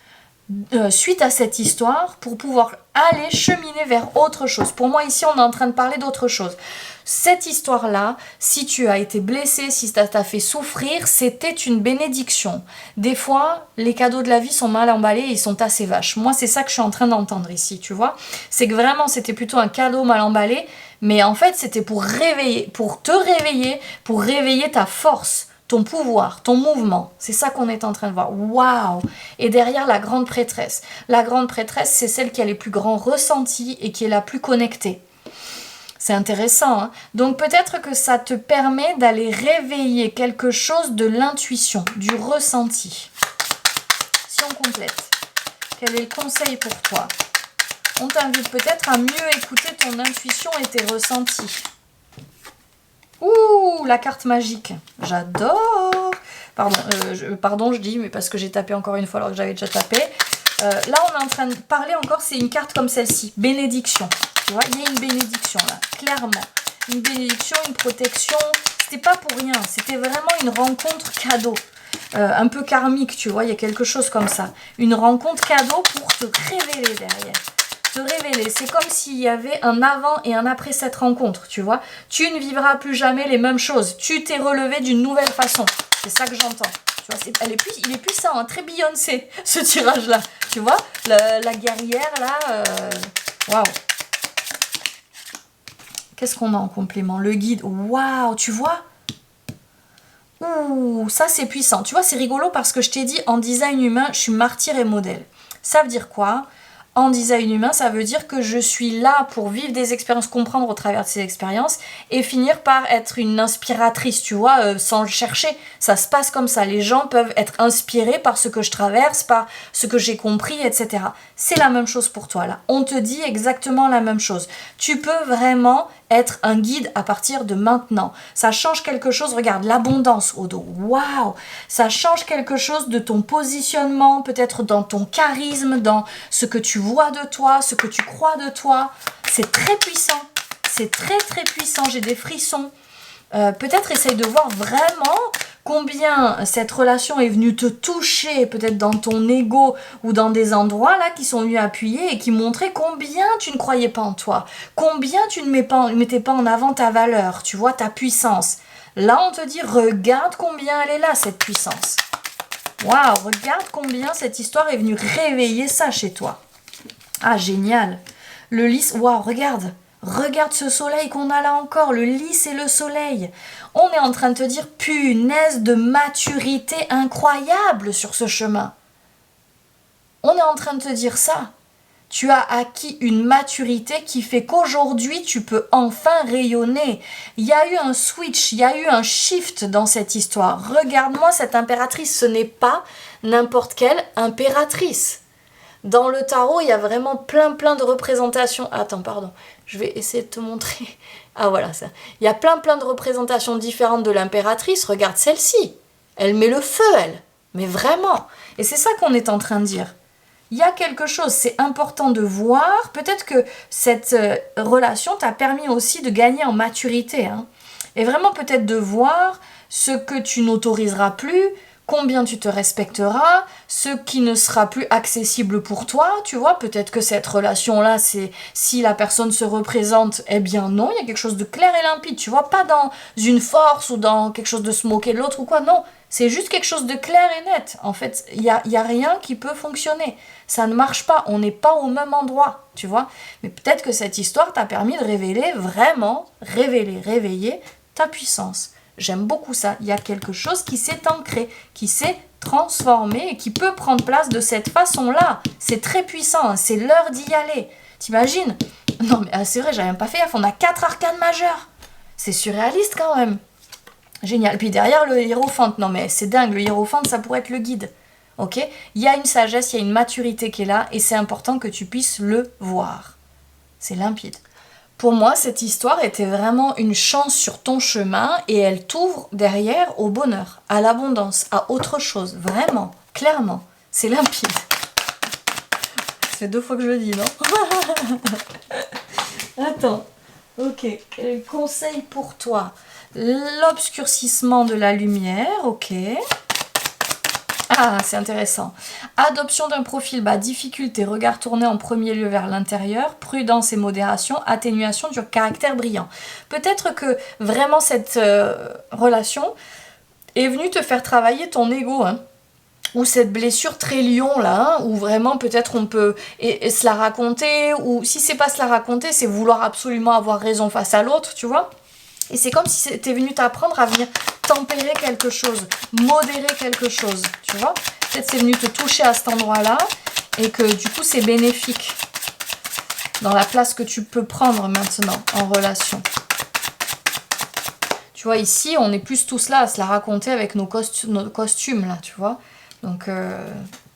suite à cette histoire pour pouvoir aller cheminer vers autre chose. Pour moi, ici, on est en train de parler d'autre chose. Cette histoire-là, si tu as été blessé, si ça t'a fait souffrir, c'était une bénédiction. Des fois, les cadeaux de la vie sont mal emballés et ils sont assez vaches. Moi, c'est ça que je suis en train d'entendre ici, tu vois. C'est que vraiment, c'était plutôt un cadeau mal emballé, mais en fait, c'était pour te réveiller, pour réveiller ta force, ton pouvoir, ton mouvement. C'est ça qu'on est en train de voir. Waouh! Et derrière, la grande prêtresse. La grande prêtresse, c'est celle qui a les plus grands ressentis et qui est la plus connectée. C'est intéressant, hein? Donc peut-être que ça te permet d'aller réveiller quelque chose de l'intuition, du ressenti. Si on complète, quel est le conseil pour toi? On t'invite peut-être à mieux écouter ton intuition et tes ressentis. Ouh, la carte magique. J'adore. Pardon, je dis, mais parce que j'ai tapé encore une fois alors que j'avais déjà tapé. Là, on est en train de parler encore, c'est une carte comme celle-ci. Bénédiction. Tu vois, il y a une bénédiction là, clairement. Une bénédiction, une protection. C'était pas pour rien. C'était vraiment une rencontre cadeau. Un peu karmique, tu vois, il y a quelque chose comme ça. Une rencontre cadeau pour te révéler derrière. Te révéler. C'est comme s'il y avait un avant et un après cette rencontre, tu vois. Tu ne vivras plus jamais les mêmes choses. Tu t'es relevé d'une nouvelle façon. C'est ça que j'entends. Tu vois, il est puissant, hein, très Beyoncé, ce tirage-là. Tu vois, la guerrière, là, waouh. Qu'est-ce qu'on a en complément? Le guide, waouh, tu vois? Ouh, ça c'est puissant. Tu vois, c'est rigolo parce que je t'ai dit, en design humain, je suis martyr et modèle. Ça veut dire quoi? En design humain, ça veut dire que je suis là pour vivre des expériences, comprendre au travers de ces expériences et finir par être une inspiratrice, tu vois, sans le chercher. Ça se passe comme ça. Les gens peuvent être inspirés par ce que je traverse, par ce que j'ai compris, etc. C'est la même chose pour toi, là. On te dit exactement la même chose. Tu peux vraiment être un guide à partir de maintenant. Ça change quelque chose, regarde, l'abondance au dos. Waouh! Ça change quelque chose de ton positionnement, peut-être dans ton charisme, dans ce que tu vois de toi, ce que tu crois de toi. C'est très puissant. C'est très très puissant. J'ai des frissons. Peut-être essaye de voir vraiment combien cette relation est venue te toucher, peut-être dans ton ego ou dans des endroits là qui sont venus appuyer et qui montraient combien tu ne croyais pas en toi, combien tu ne mettais pas en avant ta valeur, tu vois, ta puissance. Là, on te dit, regarde combien elle est là, cette puissance. Waouh, regarde combien cette histoire est venue réveiller ça chez toi. Ah, génial. Le lys, waouh, regarde. Regarde ce soleil qu'on a là encore, le lys et le soleil. On est en train de te dire, punaise de maturité incroyable sur ce chemin. On est en train de te dire ça. Tu as acquis une maturité qui fait qu'aujourd'hui, tu peux enfin rayonner. Il y a eu un switch, il y a eu un shift dans cette histoire. Regarde-moi cette impératrice, ce n'est pas n'importe quelle impératrice. Dans le tarot, il y a vraiment plein de représentations. Attends, pardon, je vais essayer de te montrer. Ah voilà, ça. Il y a plein de représentations différentes de l'impératrice. Regarde celle-ci. Elle met le feu, elle. Mais vraiment. Et c'est ça qu'on est en train de dire. Il y a quelque chose, c'est important de voir. Peut-être que cette relation t'a permis aussi de gagner en maturité. Hein. Et vraiment peut-être de voir ce que tu n'autoriseras plus, combien tu te respecteras, ce qui ne sera plus accessible pour toi, tu vois, peut-être que cette relation-là, c'est si la personne se représente, eh bien non, il y a quelque chose de clair et limpide, tu vois, pas dans une force ou dans quelque chose de se moquer de l'autre ou quoi, non, c'est juste quelque chose de clair et net, en fait, il y a rien qui peut fonctionner, ça ne marche pas, on n'est pas au même endroit, tu vois, mais peut-être que cette histoire t'a permis de révéler vraiment, réveiller ta puissance. J'aime beaucoup ça. Il y a quelque chose qui s'est ancré, qui s'est transformé et qui peut prendre place de cette façon-là. C'est très puissant, hein. C'est l'heure d'y aller. T'imagines? Non mais c'est vrai, j'avais même pas fait gaffe. On a 4 arcanes majeurs. C'est surréaliste quand même. Génial. Puis derrière le hiérophante. Non mais c'est dingue, le hiérophante, ça pourrait être le guide. Ok? Il y a une sagesse, il y a une maturité qui est là et c'est important que tu puisses le voir. C'est limpide. Pour moi, cette histoire était vraiment une chance sur ton chemin et elle t'ouvre derrière au bonheur, à l'abondance, à autre chose, vraiment, clairement. C'est limpide. Ça fait 2 fois que je le dis, non? Attends. Ok. Conseil pour toi. L'obscurcissement de la lumière. Ok. Ah, c'est intéressant. Adoption d'un profil bas, difficulté, regard tourné en premier lieu vers l'intérieur, prudence et modération, atténuation du caractère brillant. Peut-être que vraiment cette relation est venue te faire travailler ton ego, hein. Ou cette blessure très lion là, hein, où vraiment peut-être on peut et se la raconter, ou si c'est pas se la raconter, c'est vouloir absolument avoir raison face à l'autre, tu vois. Et c'est comme si c'était venu t'apprendre à venir tempérer quelque chose, modérer quelque chose, tu vois. Peut-être c'est venu te toucher à cet endroit-là et que du coup c'est bénéfique dans la place que tu peux prendre maintenant en relation. Tu vois, ici, on est plus tous là à se la raconter avec nos costumes, là, tu vois. Donc,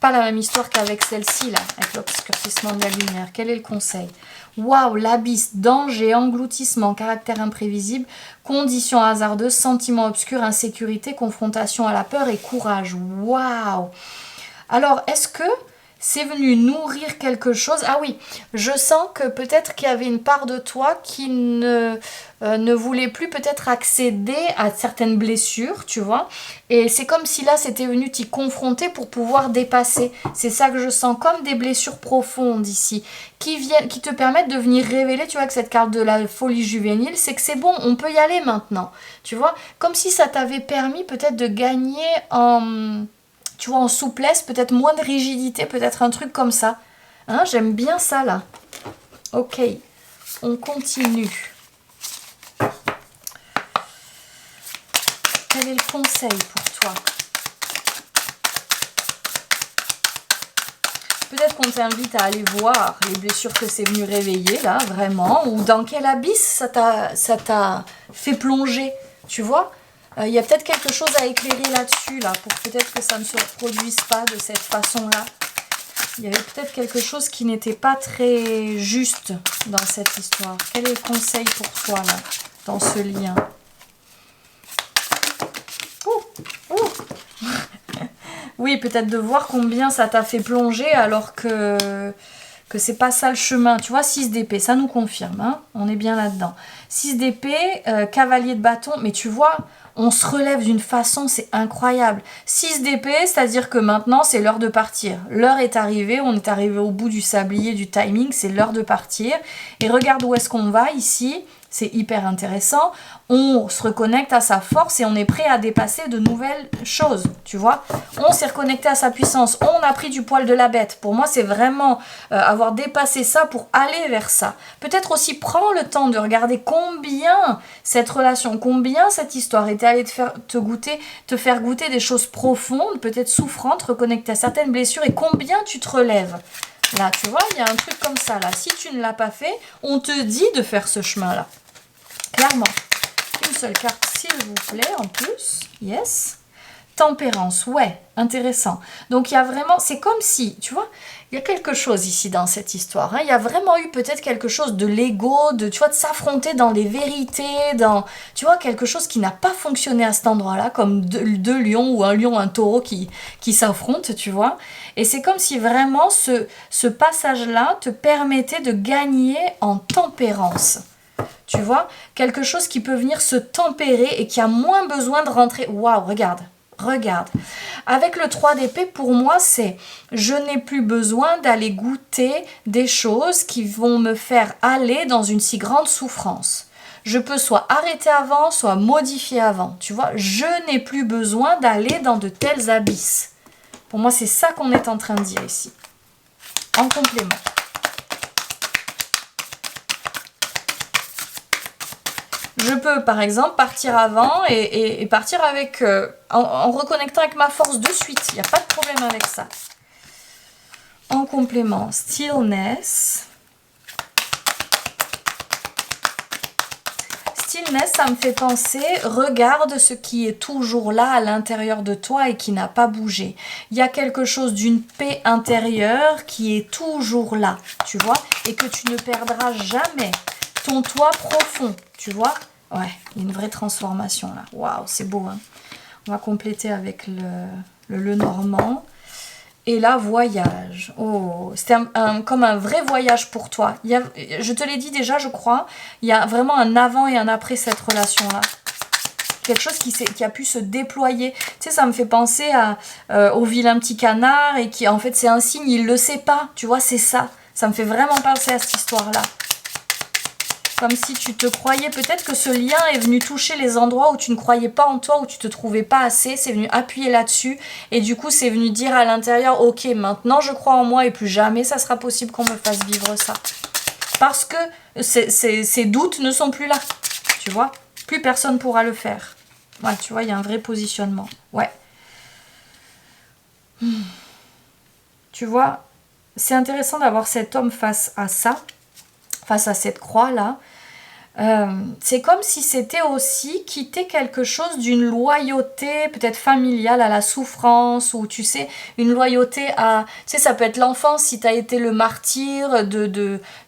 pas la même histoire qu'avec celle-ci, là, avec l'obscurcissement de la lumière. Quel est le conseil? Waouh, l'abysse, danger, engloutissement, caractère imprévisible, conditions hasardeuses, sentiments obscurs, insécurité, confrontation à la peur et courage. Waouh! Alors, est-ce que c'est venu nourrir quelque chose? Ah oui, je sens que peut-être qu'il y avait une part de toi qui ne voulait plus peut-être accéder à certaines blessures, tu vois. Et c'est comme si là, c'était venu t'y confronter pour pouvoir dépasser. C'est ça que je sens, comme des blessures profondes ici, qui te permettent de venir révéler, tu vois, que cette carte de la folie juvénile, c'est que c'est bon, on peut y aller maintenant, tu vois. Comme si ça t'avait permis peut-être de gagner en... tu vois, en souplesse, peut-être moins de rigidité, peut-être un truc comme ça. Hein, j'aime bien ça, là. Ok, on continue. Quel est le conseil pour toi? Peut-être qu'on t'invite à aller voir les blessures que c'est venu réveiller, là, vraiment, ou dans quel abysse ça t'a fait plonger, tu vois. Il y a peut-être quelque chose à éclairer là-dessus, là, pour peut-être que ça ne se reproduise pas de cette façon-là. Il y avait peut-être quelque chose qui n'était pas très juste dans cette histoire. Quel est le conseil pour toi, là, dans ce lien? Oui, peut-être de voir combien ça t'a fait plonger alors que c'est pas ça le chemin. Tu vois, 6 d'épée, ça nous confirme, hein, on est bien là-dedans. 6 d'épée, cavalier de bâton, mais tu vois, on se relève d'une façon, c'est incroyable. 6 d'épée, c'est-à-dire que maintenant, c'est l'heure de partir. L'heure est arrivée, on est arrivé au bout du sablier, du timing, c'est l'heure de partir. Et regarde où est-ce qu'on va ici. C'est hyper intéressant. On se reconnecte à sa force et on est prêt à dépasser de nouvelles choses, tu vois. On s'est reconnecté à sa puissance. On a pris du poil de la bête. Pour moi, c'est vraiment avoir dépassé ça pour aller vers ça. Peut-être aussi prends le temps de regarder combien cette relation, combien cette histoire était allée te faire goûter des choses profondes, peut-être souffrantes, reconnecter à certaines blessures et combien tu te relèves. Là, tu vois, il y a un truc comme ça, là. Si tu ne l'as pas fait, on te dit de faire ce chemin-là. Clairement. Une seule carte, s'il vous plaît, en plus. Yes. Tempérance, ouais, intéressant. Donc, il y a vraiment... C'est comme si, tu vois, il y a quelque chose ici dans cette histoire. Hein. Il y a vraiment eu peut-être quelque chose de l'ego, tu vois, de s'affronter dans les vérités, dans... Tu vois, quelque chose qui n'a pas fonctionné à cet endroit-là, comme deux lions ou un lion, un taureau qui s'affrontent, tu vois. Et c'est comme si vraiment ce passage-là te permettait de gagner en tempérance. Tu vois, quelque chose qui peut venir se tempérer et qui a moins besoin de rentrer. Waouh, regarde. Avec le 3 d'épée, pour moi, c'est je n'ai plus besoin d'aller goûter des choses qui vont me faire aller dans une si grande souffrance. Je peux soit arrêter avant, soit modifier avant. Tu vois, je n'ai plus besoin d'aller dans de tels abysses. Pour moi, c'est ça qu'on est en train de dire ici. En complément. Je peux, par exemple, partir avant et partir avec en reconnectant avec ma force de suite. Il n'y a pas de problème avec ça. En complément, stillness. Stillness, ça me fait penser, regarde ce qui est toujours là à l'intérieur de toi et qui n'a pas bougé. Il y a quelque chose d'une paix intérieure qui est toujours là, tu vois, et que tu ne perdras jamais. Ton toit profond, tu vois. Ouais, il y a une vraie transformation là. Waouh, c'est beau, hein. On va compléter avec le Normand. Et là, voyage. Oh, c'était comme un vrai voyage pour toi. Je te l'ai dit déjà, je crois, il y a vraiment un avant et un après cette relation-là. Quelque chose qui a pu se déployer. Tu sais, ça me fait penser au vilain petit canard et qui, en fait, c'est un signe, il le sait pas. Tu vois, c'est ça. Ça me fait vraiment penser à cette histoire-là. Comme si tu te croyais, peut-être que ce lien est venu toucher les endroits où tu ne croyais pas en toi, où tu te trouvais pas assez, c'est venu appuyer là-dessus, et du coup c'est venu dire à l'intérieur, ok, maintenant je crois en moi et plus jamais ça sera possible qu'on me fasse vivre ça. Parce que ces doutes ne sont plus là, tu vois, plus personne pourra le faire. Ouais, tu vois, il y a un vrai positionnement, ouais. Tu vois, c'est intéressant d'avoir cet homme face à ça, face à cette croix-là. C'est comme si c'était aussi quitter quelque chose d'une loyauté peut-être familiale à la souffrance, ou tu sais, une loyauté à... Tu sais, ça peut être l'enfance, si tu as été le martyr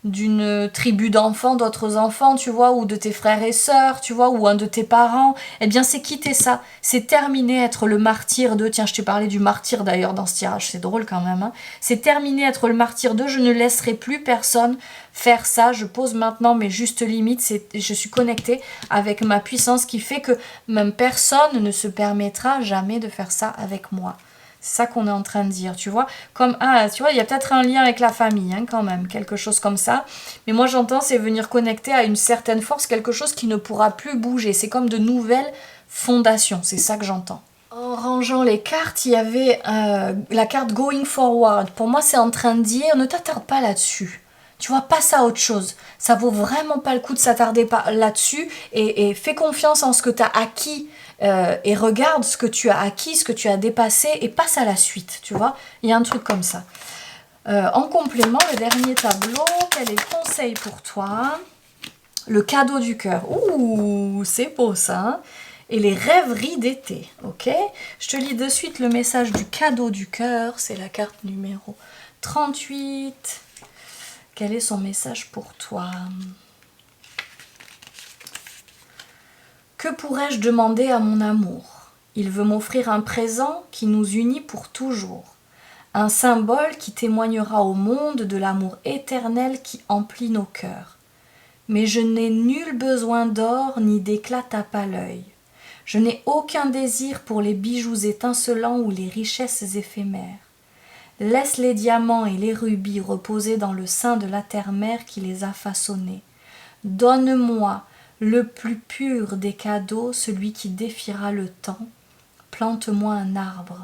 d'une tribu d'enfants, d'autres enfants, tu vois, ou de tes frères et sœurs, tu vois, ou un de tes parents, eh bien c'est quitter ça, c'est terminer être le martyr de... Tiens, je t'ai parlé du martyr d'ailleurs dans ce tirage, c'est drôle quand même, hein. C'est terminer être le martyr de, je ne laisserai plus personne faire ça, je pose maintenant mes justes limites, je suis connectée avec ma puissance qui fait que même personne ne se permettra jamais de faire ça avec moi. C'est ça qu'on est en train de dire, tu vois. Comme, tu vois, il y a peut-être un lien avec la famille, hein, quand même, quelque chose comme ça. Mais moi, j'entends, c'est venir connecter à une certaine force, quelque chose qui ne pourra plus bouger. C'est comme de nouvelles fondations, c'est ça que j'entends. En rangeant les cartes, il y avait la carte Going Forward. Pour moi, c'est en train de dire, ne t'attarde pas là-dessus. Tu vois, passe à autre chose. Ça vaut vraiment pas le coup de s'attarder là-dessus et fais confiance en ce que tu as acquis et regarde ce que tu as acquis, ce que tu as dépassé et passe à la suite, tu vois. Il y a un truc comme ça. En complément, le dernier tableau, quel est le conseil pour toi? Le cadeau du cœur. Ouh, c'est beau ça, hein? Et les rêveries d'été, ok? Je te lis de suite le message du cadeau du cœur. C'est la carte numéro 38. Quel est son message pour toi? Que pourrais-je demander à mon amour? Il veut m'offrir un présent qui nous unit pour toujours. Un symbole qui témoignera au monde de l'amour éternel qui emplit nos cœurs. Mais je n'ai nul besoin d'or ni d'éclat tape à l'œil. Je n'ai aucun désir pour les bijoux étincelants ou les richesses éphémères. Laisse les diamants et les rubis reposer dans le sein de la terre-mère qui les a façonnés. Donne-moi le plus pur des cadeaux, celui qui défiera le temps. Plante-moi un arbre.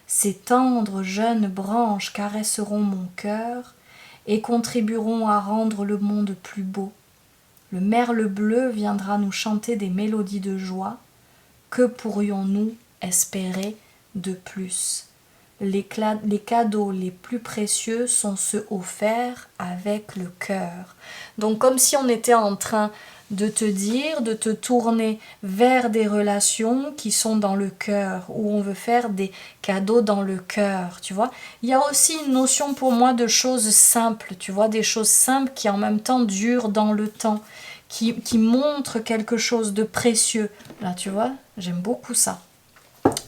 Ces tendres jeunes branches caresseront mon cœur et contribueront à rendre le monde plus beau. Le merle bleu viendra nous chanter des mélodies de joie. Que pourrions-nous espérer de plus? Les cadeaux les plus précieux sont ceux offerts avec le cœur. Donc comme si on était en train de te dire, de te tourner vers des relations qui sont dans le cœur, où on veut faire des cadeaux dans le cœur, tu vois. Il y a aussi une notion pour moi de choses simples, tu vois, des choses simples qui en même temps durent dans le temps, qui montrent quelque chose de précieux. Là, tu vois, j'aime beaucoup ça.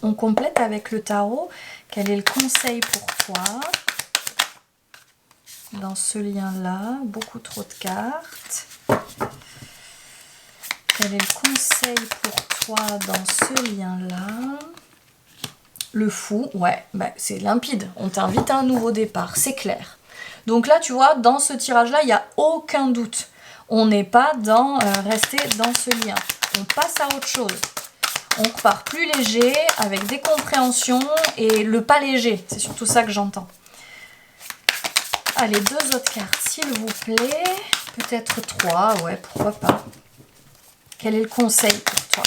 On complète avec le tarot. Quel est le conseil pour toi dans ce lien-là? Beaucoup trop de cartes. Quel est le conseil pour toi dans ce lien-là? Le fou, ouais, bah, c'est limpide. On t'invite à un nouveau départ, c'est clair. Donc là, tu vois, dans ce tirage-là, il n'y a aucun doute. On n'est pas dans rester dans ce lien. On passe à autre chose. On repart plus léger, avec des compréhensions et le pas léger. C'est surtout ça que j'entends. Allez, 2 autres cartes, s'il vous plaît. Peut-être 3, ouais, pourquoi pas. Quel est le conseil pour toi?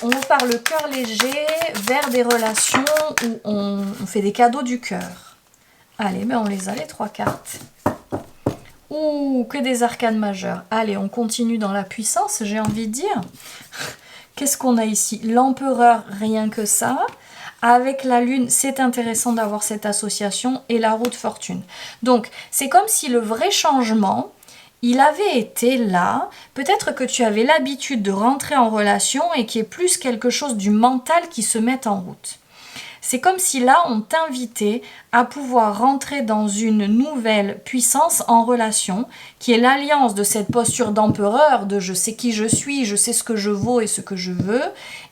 On repart le cœur léger vers des relations où on fait des cadeaux du cœur. Allez, mais on les a, les 3 cartes. Ouh, que des arcanes majeures. Allez, on continue dans la puissance, j'ai envie de dire. Qu'est-ce qu'on a ici? L'empereur, rien que ça. Avec la lune, c'est intéressant d'avoir cette association. Et la roue de fortune. Donc, c'est comme si le vrai changement, il avait été là. Peut-être que tu avais l'habitude de rentrer en relation et qu'il y ait plus quelque chose du mental qui se mette en route. C'est comme si là, on t'invitait à pouvoir rentrer dans une nouvelle puissance en relation, qui est l'alliance de cette posture d'empereur, de je sais qui je suis, je sais ce que je vaux et ce que je veux,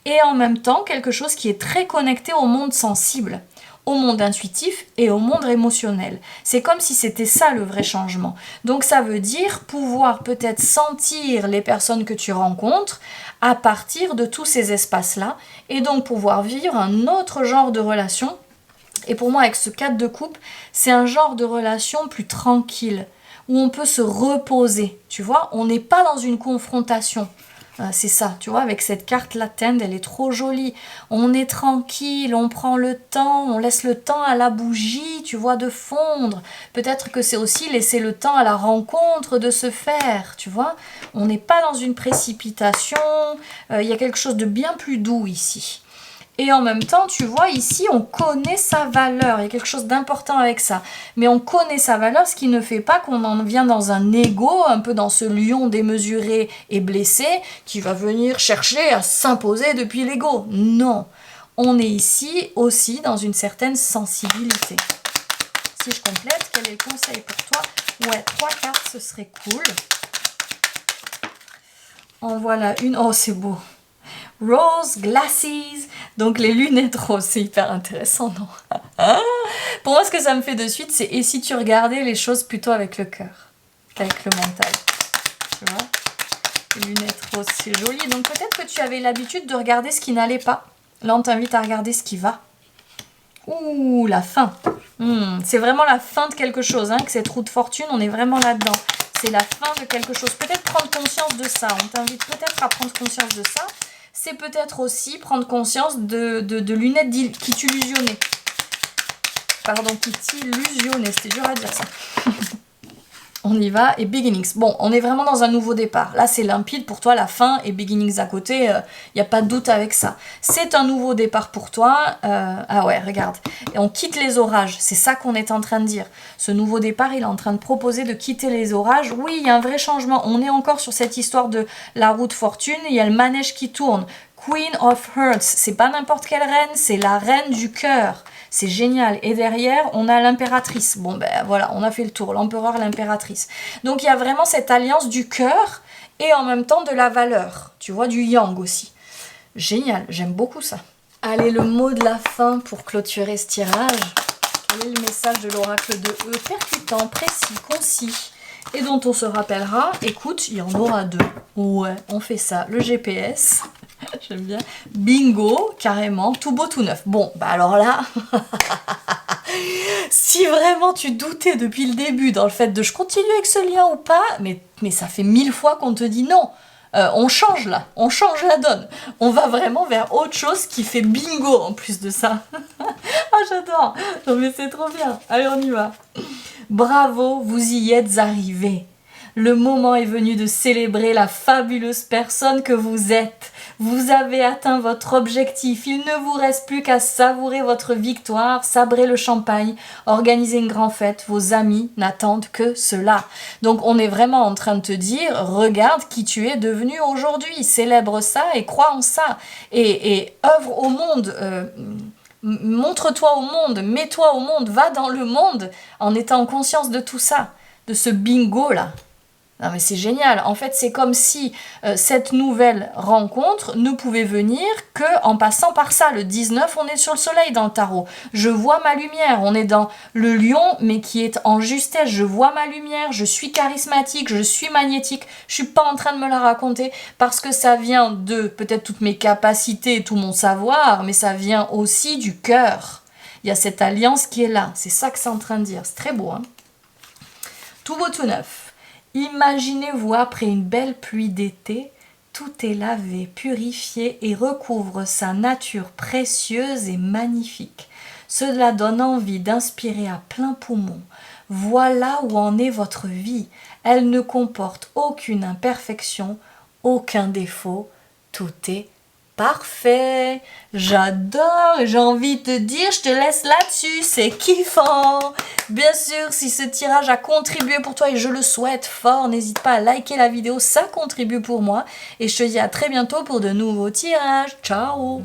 et en même temps quelque chose qui est très connecté au monde sensible, au monde intuitif et au monde émotionnel. C'est comme si c'était ça le vrai changement. Donc ça veut dire pouvoir peut-être sentir les personnes que tu rencontres à partir de tous ces espaces-là, et donc pouvoir vivre un autre genre de relation. Et pour moi, avec ce cadre de couple, c'est un genre de relation plus tranquille, où on peut se reposer, tu vois, on n'est pas dans une confrontation. C'est ça, tu vois, avec cette carte latente, elle est trop jolie. On est tranquille, on prend le temps, on laisse le temps à la bougie, tu vois, de fondre. Peut-être que c'est aussi laisser le temps à la rencontre de se faire, tu vois. On n'est pas dans une précipitation, il y a quelque chose de bien plus doux ici. Et en même temps, tu vois, ici, on connaît sa valeur. Il y a quelque chose d'important avec ça. Mais on connaît sa valeur, ce qui ne fait pas qu'on en vient dans un ego, un peu dans ce lion démesuré et blessé, qui va venir chercher à s'imposer depuis l'ego. Non. On est ici aussi dans une certaine sensibilité. Si je complète, quel est le conseil pour toi? Ouais, 3 cartes, ce serait cool. En voilà une. Oh, c'est beau. Rose glasses, donc les lunettes roses, c'est hyper intéressant, non? Pour moi, ce que ça me fait de suite, c'est et si tu regardais les choses plutôt avec le cœur qu'avec le mental, tu vois? Les lunettes roses, c'est joli. Donc peut-être que tu avais l'habitude de regarder ce qui n'allait pas. Là, on t'invite à regarder ce qui va. Ouh, la fin. C'est vraiment la fin de quelque chose, hein, que cette roue de fortune, on est vraiment là-dedans. C'est la fin de quelque chose. Peut-être prendre conscience de ça. On t'invite peut-être à prendre conscience de ça. C'est peut-être aussi prendre conscience de lunettes qui t'illusionnaient. Pardon, qui t'illusionnaient. C'était dur à dire ça. On y va. Et beginnings. Bon, on est vraiment dans un nouveau départ. Là, c'est limpide pour toi, la fin et beginnings à côté. Il n'y a pas de doute avec ça. C'est un nouveau départ pour toi. Ah ouais, regarde. Et on quitte les orages. C'est ça qu'on est en train de dire. Ce nouveau départ, il est en train de proposer de quitter les orages. Oui, il y a un vrai changement. On est encore sur cette histoire de la roue de fortune. Il y a le manège qui tourne. Queen of Hearts. C'est pas n'importe quelle reine, c'est la reine du cœur. C'est génial. Et derrière, on a l'impératrice. Bon, ben voilà, on a fait le tour. L'empereur, l'impératrice. Donc, il y a vraiment cette alliance du cœur et en même temps de la valeur. Tu vois, du yang aussi. Génial, j'aime beaucoup ça. Allez, le mot de la fin pour clôturer ce tirage. Quel est le message de l'oracle de E? Percutant, précis, concis. Et dont on se rappellera, écoute, il y en aura 2. Ouais, on fait ça. Le GPS... J'aime bien. Bingo, carrément, tout beau, tout neuf. Bon, bah alors là, si vraiment tu doutais depuis le début dans le fait de je continue avec ce lien ou pas, mais ça fait 1000 fois qu'on te dit non. On change là, on change la donne. On va vraiment vers autre chose qui fait bingo en plus de ça. Ah, j'adore. Non mais c'est trop bien. Allez, on y va. Bravo, vous y êtes arrivés. Le moment est venu de célébrer la fabuleuse personne que vous êtes. Vous avez atteint votre objectif. Il ne vous reste plus qu'à savourer votre victoire, sabrer le champagne, organiser une grande fête. Vos amis n'attendent que cela. Donc on est vraiment en train de te dire, regarde qui tu es devenu aujourd'hui. Célèbre ça et crois en ça. Et œuvre au monde. Montre-toi au monde, mets-toi au monde, va dans le monde en étant en conscience de tout ça, de ce bingo là. Non mais c'est génial, en fait c'est comme si cette nouvelle rencontre ne pouvait venir que en passant par ça. Le 19, on est sur le soleil dans le tarot. Je vois ma lumière, on est dans le lion mais qui est en justesse. Je vois ma lumière, je suis charismatique, je suis magnétique. Je suis pas en train de me la raconter parce que ça vient de peut-être toutes mes capacités, tout mon savoir, mais ça vient aussi du cœur. Il y a cette alliance qui est là, c'est ça que c'est en train de dire. C'est très beau, hein. Tout beau, tout neuf. Imaginez-vous après une belle pluie d'été, tout est lavé, purifié et recouvre sa nature précieuse et magnifique. Cela donne envie d'inspirer à plein poumon. Voilà où en est votre vie. Elle ne comporte aucune imperfection, aucun défaut. Tout est parfait. J'adore. J'ai envie de te dire, je te laisse là-dessus. C'est kiffant. Bien sûr, si ce tirage a contribué pour toi et je le souhaite fort, n'hésite pas à liker la vidéo, ça contribue pour moi. Et je te dis à très bientôt pour de nouveaux tirages. Ciao!